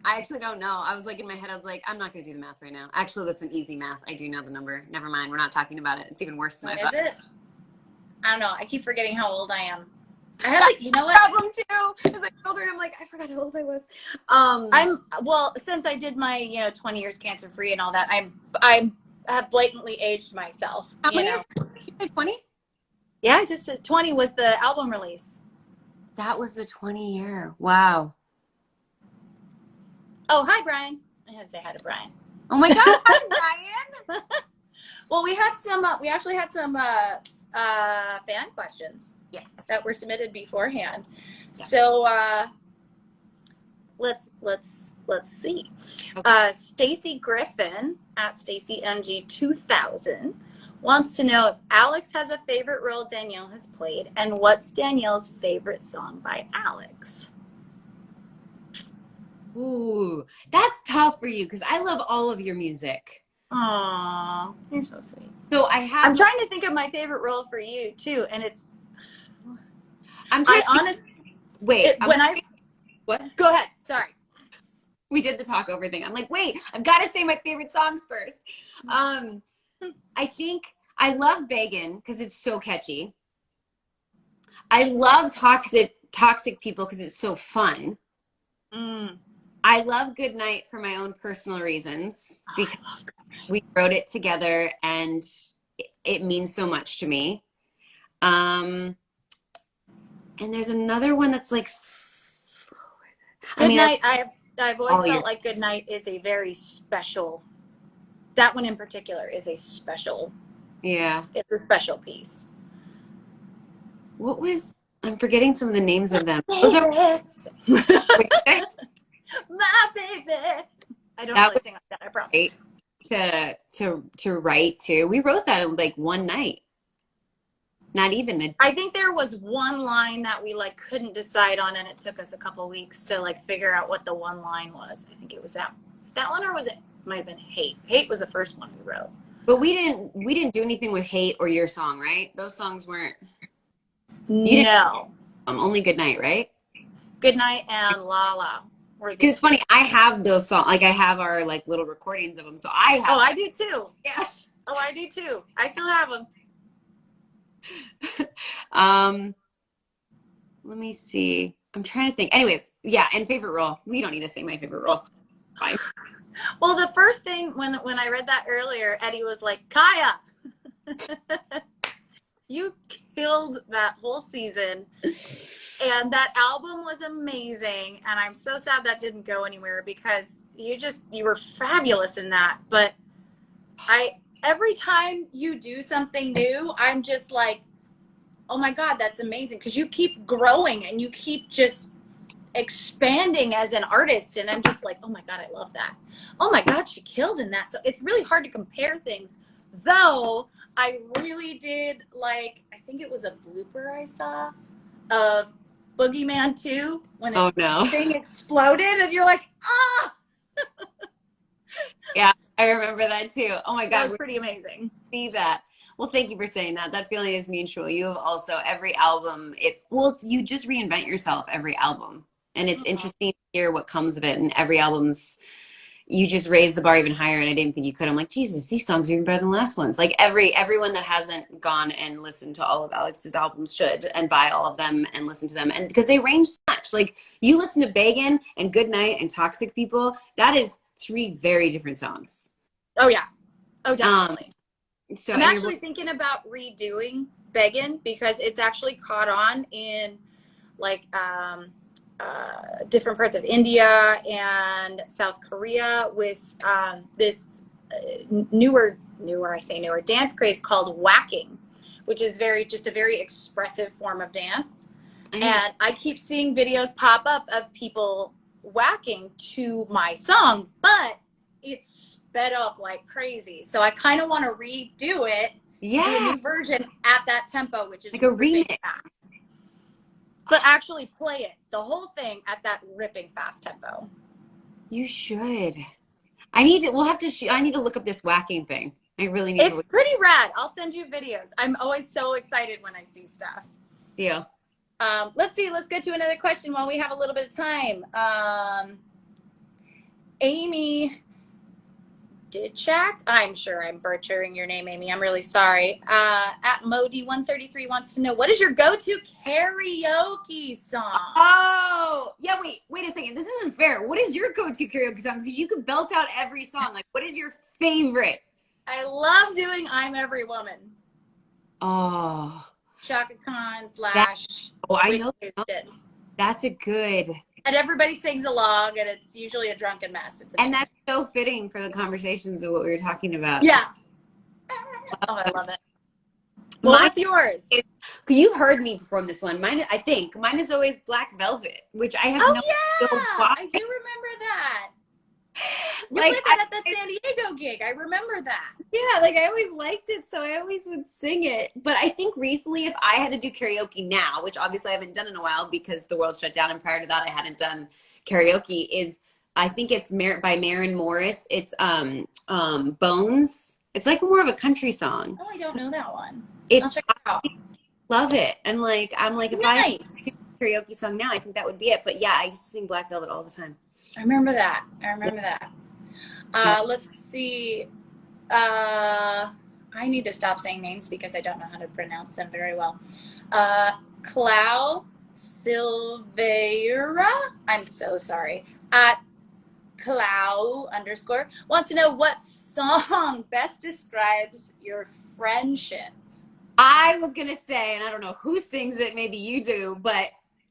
I actually don't know. I was like, in my head, I was like, I'm not going to do the math right now. Actually, that's an easy math. I do know the number. Never mind. We're not talking about it. It's even worse than I thought. What is it? I don't know. I keep forgetting how old I am. I had like, you know what? Problem too. As I told her, and I'm like, I forgot how old I was. Since I did my 20 years cancer free and all that, I have blatantly aged myself. How many years? 20? Yeah, just 20 was the album release. That was the 20 year. Wow. Oh, hi, Brian. I had to say hi to Brian. Oh my God, hi, Brian. Well, we actually had some fan questions. Yes. That were submitted beforehand. Yeah. So let's see. Okay. Stacy Griffin at StacyMG2000 wants to know if Alex has a favorite role Danielle has played, and what's Danielle's favorite song by Alex? Ooh, that's tough for you because I love all of your music. Aww, you're so sweet. So I'm trying to think of my favorite role for you too, and it's. Wait. What? Go ahead. Sorry. We did the talk over thing. I'm like, wait, I've got to say my favorite songs first. I think I love Beggin' because it's so catchy. I love Toxic People because it's so fun. I love Good Night for my own personal reasons because we wrote it together and it means so much to me. And there's another one that's like Good Night. I've always felt like Good Night is a very special. That one in particular is a special. Yeah, it's a special piece. I'm forgetting some of the names of them. Those are my baby. I don't really sing like that. I promise. To write too. We wrote that in like one night. Not even. I think there was one line that we like couldn't decide on, and it took us a couple weeks to like figure out what the one line was. I think it was that. Was that one, or was it? Might have been Hate. Hate was the first one we wrote. But we didn't do anything with Hate or your song, right? Those songs weren't. No. Only Good Night, right? Goodnight and La La were the Because it's two. funny, I have those songs, like I have our like little recordings of them, so I have. Oh, I do too. Yeah. Oh, I do too. I still have them. Um, let me see. I'm trying to think. Anyways, yeah, and favorite role. We don't need to say my favorite role. Fine. Well, the first thing when I read that earlier, Eddie was like, Kaya, you killed that whole season. And that album was amazing. And I'm so sad that didn't go anywhere because you were fabulous in that. But every time you do something new, I'm just like, oh my God, that's amazing. Because you keep growing and you keep just expanding as an artist. And I'm just like, oh my God, I love that. Oh my God, she killed in that. So it's really hard to compare things. Though I really did like, I think it was a blooper I saw of Boogeyman 2 when Oh no. thing exploded and you're like, ah, Yeah, I remember that too. Oh my that God, was we pretty amazing. see that. Well, thank you for saying that. That feeling is mutual. You have also every album. It's you just reinvent yourself every album, and it's Mhm. interesting to hear what comes of it. And every album's you just raise the bar even higher, and I didn't think you could. I'm like, Jesus, these songs are even better than the last ones. Like everyone that hasn't gone and listened to all of Alex's albums should, and buy all of them and listen to them, and because they range so much. Like you listen to Beggin' and Goodnight and Toxic People, that is three very different songs. Oh yeah. Oh, Um, definitely. so I'm and you're actually thinking about redoing Beggin' because it's actually caught on in like different parts of India and South Korea with this newer dance craze called whacking, which is just a very expressive form of dance. I need to, And I keep seeing videos pop up of people whacking to my song, but it's sped up like crazy. So I kind of want to redo it, do a yeah, new version at that tempo, which is like a ripping remix. fast. But actually play it, the whole thing at that ripping fast tempo. You should. I need to. We'll have to. I need to look up this whacking thing. I really need to It's look. pretty rad. I'll send you videos. I'm always so excited when I see stuff. Deal. Let's see. Let's get to another question while we have a little bit of time. Amy Ditchak. I'm sure I'm butchering your name, Amy. I'm really sorry. At Modi133 wants to know, what is your go-to karaoke song? Oh, yeah. Wait a second. This isn't fair. What is your go-to karaoke song? Because you could belt out every song. Like, what is your favorite? I love doing I'm Every Woman. Oh, Chaka Khan that. slash Oh, I Whitney know. Houston. That's a good. And everybody sings along, and it's usually a drunken mess. It's And amazing. that's so fitting for the conversations of what we were talking about. Yeah. Oh, I love it. Well, Mine what's yours? is, you heard me perform this one. Mine, I think, mine is always Black Velvet, which I have Oh, no idea yeah. why. I do remember that. You Like, played that at the San Diego gig. I remember that. yeah, like I always liked it, so I always would sing it. But I think recently, if I had to do karaoke now, which obviously I haven't done in a while because the world shut down, and prior to that, I hadn't done karaoke, is I think it's by Maren Morris. It's Bones. It's like more of a country song. Oh, I don't know that one. I'll It's check it out. I love it, and like I'm like if I had to do Nice. a karaoke song now, I think that would be it. But yeah, I used to sing Black Velvet all the time. I remember that. I remember that. Let's see. I need to stop saying names because I don't know how to pronounce them very well. Clau Silveira. I'm so sorry. At Clau _ wants to know what song best describes your friendship. I was gonna say, and I don't know who sings it, maybe you do, but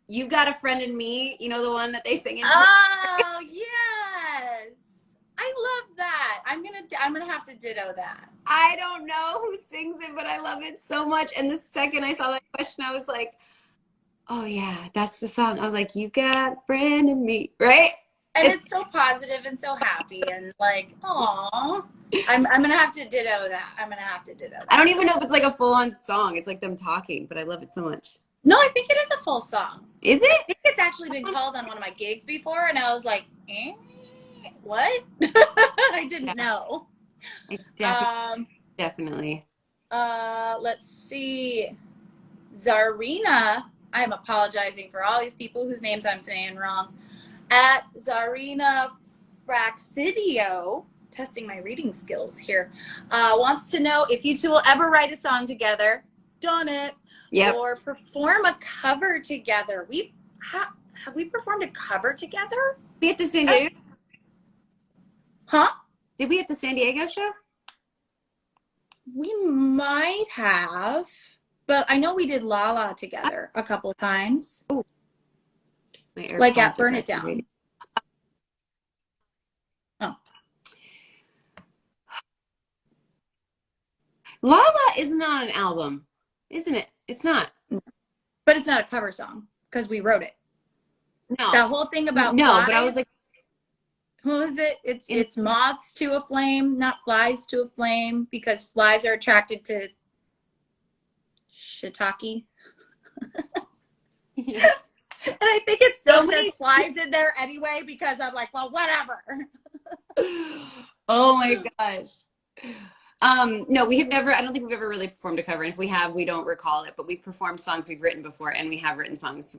You've Got a Friend in Me, you know, the one that they sing in. Oh, yes. I love that. I'm gonna have to ditto that. I don't know who sings it, but I love it so much. And the second I saw that question, I was like, oh yeah, that's the song. I was like, you got a friend in me, right? And it's so positive and so happy and like, aw. I'm gonna have to ditto that. I'm gonna have to ditto that. I don't even know if it's like a full-on song. It's like them talking, but I love it so much. No, I think it is a full song. Is I it? think it's actually been called on one of my gigs before, and I was like, what? I didn't know. It's definitely. Let's see. Zarina, I'm apologizing for all these people whose names I'm saying wrong. At Zarina Fraxidio, testing my reading skills here, wants to know if you two will ever write a song together. Done it. Yep. Or perform a cover together. Have we performed a cover together? We at the San Diego? Huh? Did we at the San Diego show? We might have, but I know we did La La together a couple of times. Ooh. Like at Burn It Down. Oh. La La isn't on an album, isn't it? It's not. But it's not a cover song because we wrote it. No. That whole thing about no, flies, but I was like, what was it? It's moths to a flame, not flies to a flame, because flies are attracted to shiitake. Yeah. And I think it still says flies in there anyway because I'm like, well, whatever. Oh my gosh. No, we have never, I don't think we've ever really performed a cover. And if we have, we don't recall it, but we've performed songs we've written before, and we have written songs.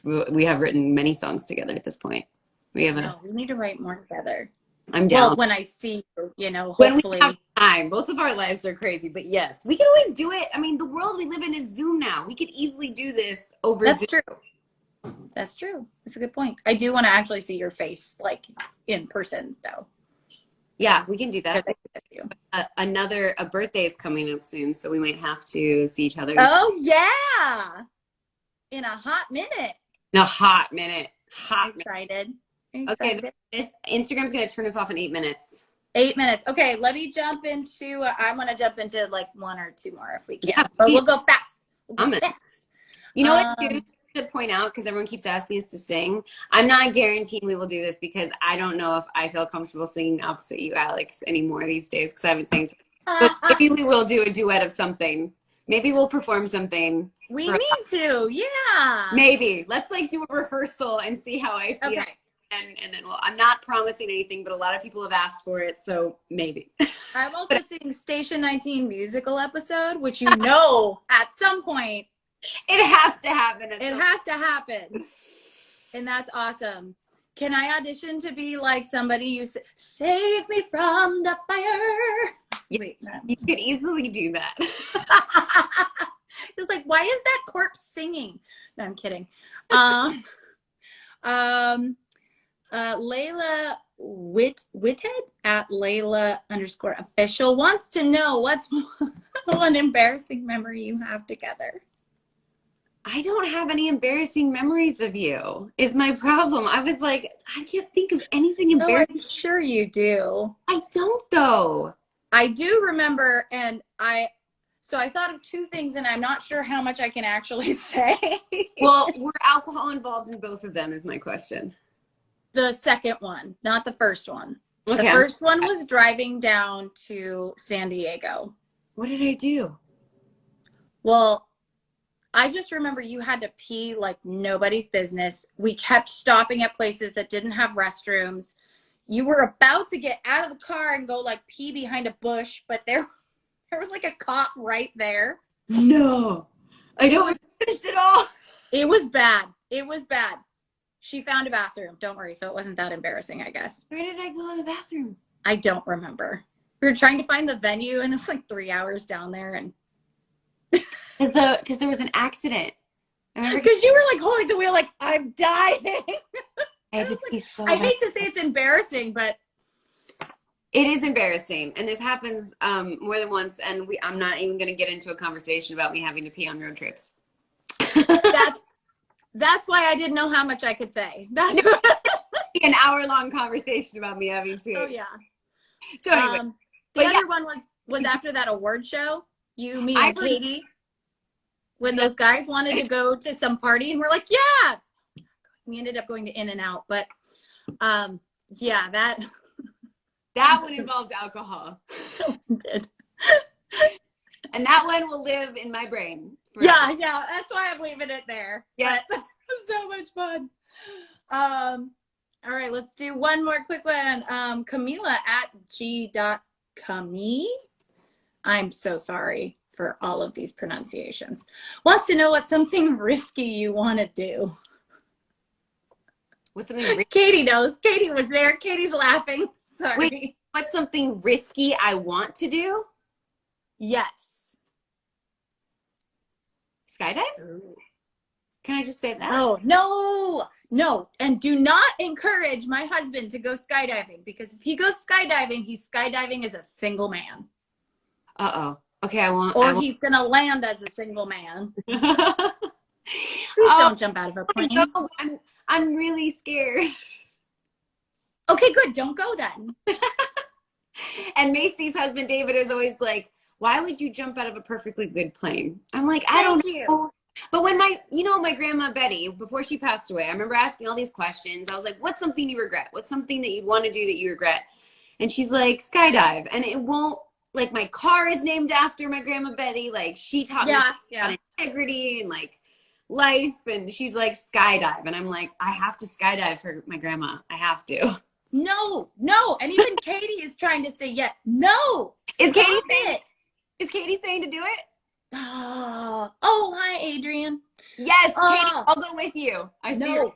We have written many songs together at this point. We need to write more together. I'm down. Well, when I see you, you know, hopefully. hopefully. When we have time. Both of our lives are crazy, but yes, we can always do it. I mean, the world we live in is Zoom now. We could easily do this over Zoom. That's true. That's true. That's a good point. I do want to actually see your face, like, in person, though. Yeah, we can do that. A birthday is coming up soon, so we might have to see each other. Oh, yeah. In a hot minute. In a hot minute. Excited. Okay, this Instagram's going to turn us off in 8 minutes. 8 minutes. Okay, let me jump into, I want to jump into like one or two more if we can. Yeah, but we'll go fast. You know what, too, to point out, because everyone keeps asking us to sing, I'm not guaranteeing we will do this because I don't know if I feel comfortable singing opposite you, Alex, anymore these days because I haven't sang. But maybe we will do a duet of something. Maybe we'll perform something. We need to, yeah. Maybe. Let's like do a rehearsal and see how I feel. Okay. And then, well, I'm not promising anything, but a lot of people have asked for it, so maybe. I'm also seeing Station 19 musical episode, which you know at some point. It has to happen. It has to happen. And that's awesome. Can I audition to be like somebody you save me from the fire? Yeah, wait, you could easily do that. It's like, why is that corpse singing? No, I'm kidding. Layla Whitted at Layla_official wants to know what's one embarrassing memory you have together. I don't have any embarrassing memories of you, is my problem. I was like, I can't think of anything embarrassing. Oh, I'm sure you do. I don't, though. I do remember, and I thought of two things, and I'm not sure how much I can actually say. Well, were alcohol involved in both of them is my question. The second one, not the first one. Okay. The first one was driving down to San Diego. What did I do? Well, I just remember you had to pee like nobody's business. We kept stopping at places that didn't have restrooms. You were about to get out of the car and go like pee behind a bush, but there was like a cop right there. No, I don't finish it all. It was bad. It was bad. She found a bathroom. Don't worry. So it wasn't that embarrassing, I guess. Where did I go to the bathroom? I don't remember. We were trying to find the venue, and it was like 3 hours down there, and because there was an accident. I remember because you were like holding the wheel, like I'm dying. I had to pee so I hate to say it's embarrassing, but it is embarrassing, and this happens more than once. And I'm not even going to get into a conversation about me having to pee on road trips. That's why I didn't know how much I could say. That's an hour-long conversation about me having to. Oh yeah. So anyway, the other one was after that award show. You, me, and Katie. When those guys wanted to go to some party, and we're like, yeah. We ended up going to In-N-Out, but yeah, that one involved alcohol. It did. And that one will live in my brain. Forever. Yeah, that's why I'm leaving it there. Yeah. But that was so much fun. All right, let's do one more quick one. Camila at g.cami. I'm so sorry for all of these pronunciations. Wants to know what's something risky you want to do. What's something Katie knows. Katie was there. Katie's laughing. Sorry. Wait, what's something risky I want to do? Yes. Skydive? Can I just say that? Oh, no. And do not encourage my husband to go skydiving, because if he goes skydiving, he's skydiving as a single man. Uh-oh. Okay, I won't. Or he's going to land as a single man. Please don't jump out of a plane. No, I'm really scared. Okay, good. Don't go then. And Macy's husband, David, is always like, why would you jump out of a perfectly good plane? I'm like, I don't know. But when my grandma Betty, before she passed away, I remember asking all these questions. I was like, what's something you regret? What's something that you'd want to do that you regret? And she's like, skydive. And it won't, like, my car is named after my grandma Betty. Like, she taught me about integrity and, like, life. And she's like, skydive. And I'm like, I have to skydive for my grandma. I have to. No. And even Katie is trying to say, yeah, no. Is Katie saying to do it? Oh, hi, Adrian. Yes, Katie, I'll go with you. No.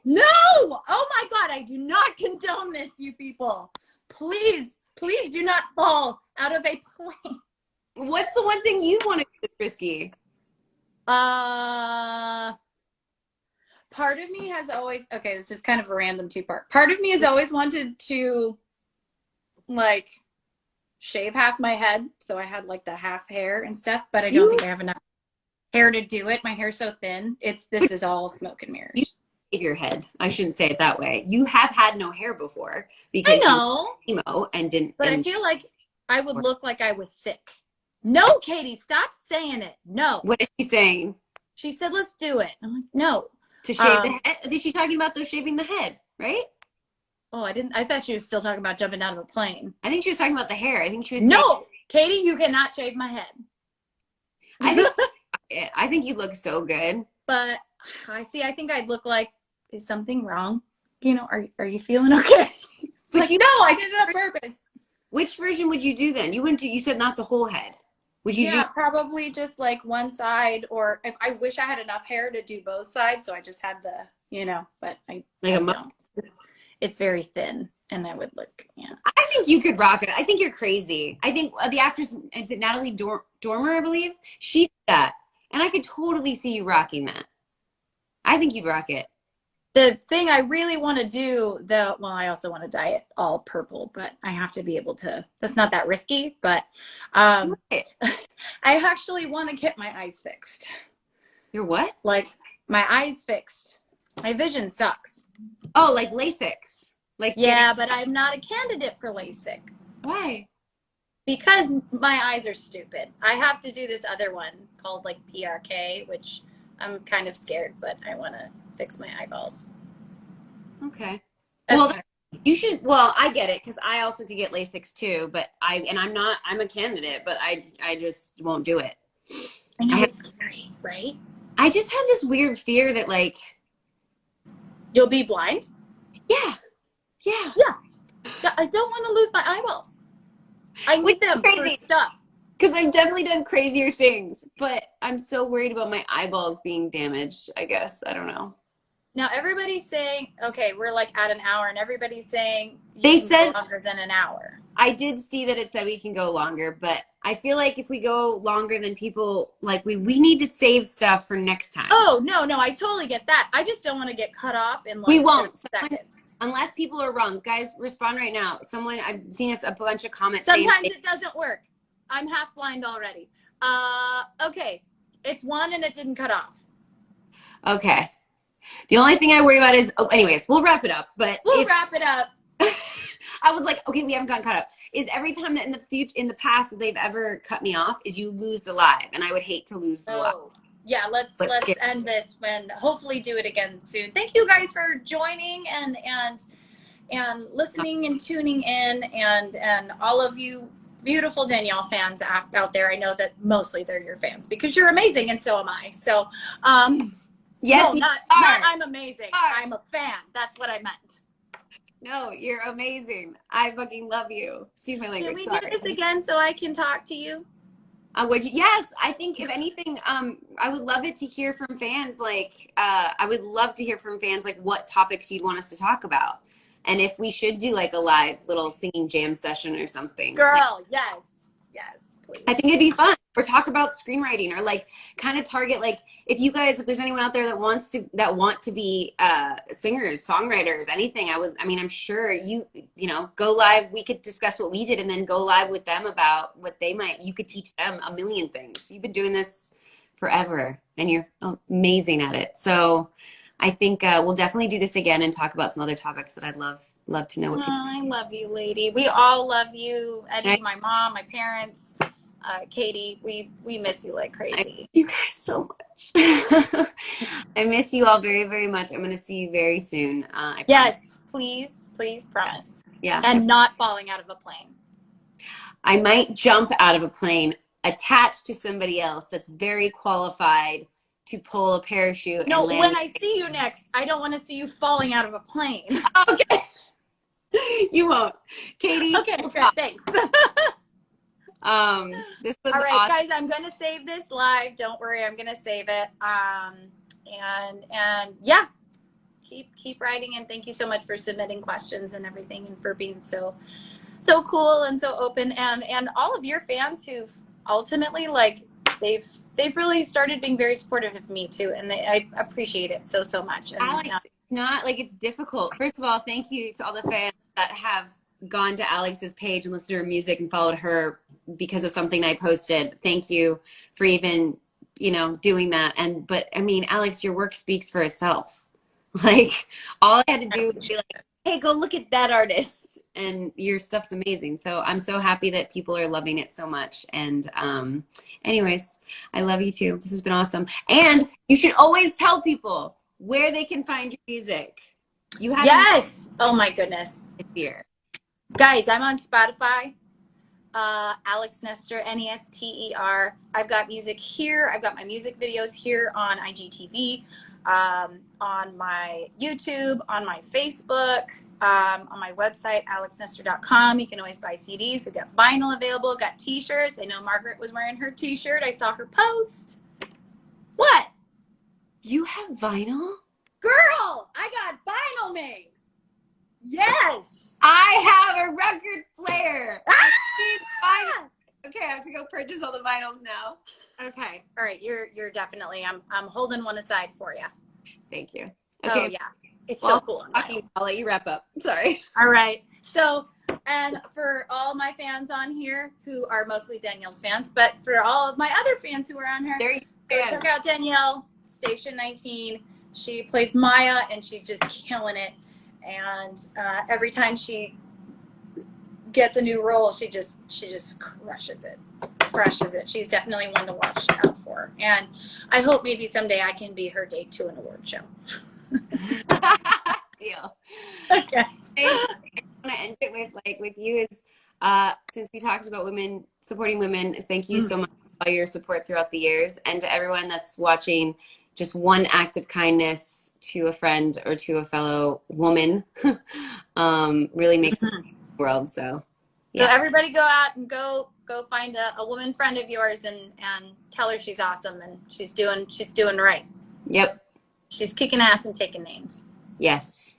Oh my God, I do not condone this, you people. Please do not fall out of a plane. What's the one thing you want to do that's risky? Part of me has always, okay, this is kind of a random two-part. Part of me has always wanted to, like, shave half my head, so I had like the half hair and stuff, but I don't think I have enough hair to do it. My hair's so thin. This is all smoke and mirrors. You shave your head. I shouldn't say it that way. You have had no hair before because I know. You were emo and didn't. But I feel like I would look like I was sick. No, Katie, stop saying it. No. What is she saying? She said, let's do it. I'm like, no. To shave the head? Is she talking about those shaving the head, right? Oh, I thought she was still talking about jumping out of a plane. I think she was talking about the hair. I think she was No, Katie, you cannot shave my head. I think you look so good. But I think I'd look like, is something wrong? You know, are you feeling okay? It's like, no, I did it on purpose. Which version would you do then? You said not the whole head. Would you do probably just like one side, or if I wish I had enough hair to do both sides, so I just had but I don't. It's very thin, and that would look, I think you could rock it. I think you're crazy. I think the actress, is it Natalie Dormer, I believe? She did that. And I could totally see you rocking that. I think you'd rock it. The thing I really want to do, though, well, I also want to dye it all purple, but I have to be able to, that's not that risky, but I actually want to get my eyes fixed. Your what? Like, my eyes fixed. My vision sucks. Oh, like LASIK. But I'm not a candidate for LASIK. Why? Because my eyes are stupid. I have to do this other one called like PRK, which I'm kind of scared, but I want to fix my eyeballs. Okay. Well, you should. Well, I get it because I also could get LASIK too, but I'm a candidate, but I just won't do it. I know it's scary, right? I just have this weird fear that like you'll be blind. Yeah. I don't want to lose my eyeballs. I need them for stuff. Because I've definitely done crazier things, but I'm so worried about my eyeballs being damaged, I guess. I don't know. Now, everybody's saying, okay, we're like at an hour, and everybody's saying they said longer than an hour. I did see that it said we can go longer, but I feel like if we go longer than people, like we need to save stuff for next time. Oh, no, I totally get that. I just don't want to get cut off in like we won't. seconds. Unless people are wrong. Guys, respond right now. I've seen a bunch of comments. Sometimes it doesn't work. I'm half blind already. Okay. It's 1 and it didn't cut off. Okay. The only thing I worry about is, anyways, we'll wrap it up. But wrap it up. I was like, okay, we haven't gotten cut up. Is every time that in the past that they've ever cut me off is you lose the live, and I would hate to lose the live. Yeah, let's end this when hopefully do it again soon. Thank you guys for joining and listening and tuning in, and all of you beautiful Danielle fans out there. I know that mostly they're your fans because you're amazing, and so am I. So, yes, not I'm amazing. I'm a fan. That's what I meant. No, you're amazing. I fucking love you. Excuse my language. Can we do this again so I can talk to you? Yes, I think if anything, I would love it to hear from fans. Like, I would love to hear from fans, like what topics you'd want us to talk about, and if we should do like a live little singing jam session or something. Like, Girl, yes. Yes, please. I think it'd be fun. Or talk about screenwriting, or like kind of target like if there's anyone out there that want to be singers, songwriters, anything. I mean, I'm sure go live. We could discuss what we did and then go live with them about what you could teach them a million things. You've been doing this forever and you're amazing at it. So I think we'll definitely do this again and talk about some other topics that I'd love to know what people. I love you, lady. We all love you. Eddie, Right. my mom, my parents, Katie, we miss you like crazy. I miss you guys so much. I miss you all very, very much. I'm going to see you very soon. I promise. Yes, please promise. Yeah. And not falling out of a plane. I might jump out of a plane attached to somebody else that's very qualified to pull a parachute No, and land. when I see you next, I don't want to see you falling out of a plane. Okay. You won't. Katie. Okay, we'll good, talk. thanks. This was all right, awesome. guys, I'm going to save this live. Don't worry, I'm going to save it. And yeah, keep writing, and thank you so much for submitting questions and everything, and for being so cool and so open, and all of your fans who've ultimately, like, they've really started being very supportive of me too, and I appreciate it so much. And, Alex, it's not like it's difficult. First of all, thank you to all the fans that have gone to Alex's page and listened to her music and followed her because of something I posted. Thank you for even, doing that. But I mean, Alex, your work speaks for itself. Like, all I had to do was be like, hey, go look at that artist, and your stuff's amazing. So I'm so happy that people are loving it so much. And anyways, I love you too. This has been awesome. And you should always tell people where they can find your music. You have yes. Oh my goodness. this year. Guys, I'm on Spotify. Alex Nester, Nester. I've got music here. I've got my music videos here on IGTV, on my YouTube, on my Facebook, on my website, alexnester.com. You can always buy CDs. We've got vinyl available, got t-shirts. I know Margaret was wearing her t-shirt. I saw her post. What? You have vinyl? Girl, I got vinyl made. Yes. I have a record player. Ah! Okay, I have to go purchase all the vinyls now. Okay. All right. You're definitely. I'm holding one aside for you. Thank you. Okay. Oh, yeah. It's so cool. I'll let you wrap up. Sorry. All right. So, and for all my fans on here who are mostly Danielle's fans, but for all of my other fans who are on here, check out Danielle, Station 19. She plays Maya, and she's just killing it. And every time she gets a new role, she just crushes it. She's definitely one to watch out for. And I hope maybe someday I can be her date to an award show. Deal. Okay. I want to end it with you is since we talked about women supporting women, thank you so much for all your support throughout the years, and to everyone that's watching, just one act of kindness to a friend or to a fellow woman really makes a world. So yeah. So everybody go out and go find a woman friend of yours and tell her she's awesome and she's doing right. Yep. She's kicking ass and taking names. Yes.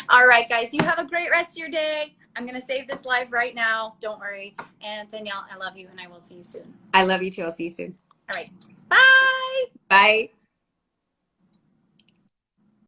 All right, guys, you have a great rest of your day. I'm going to save this live right now. Don't worry. And Danielle, I love you, and I will see you soon. I love you too. I'll see you soon. All right. Bye. Bye.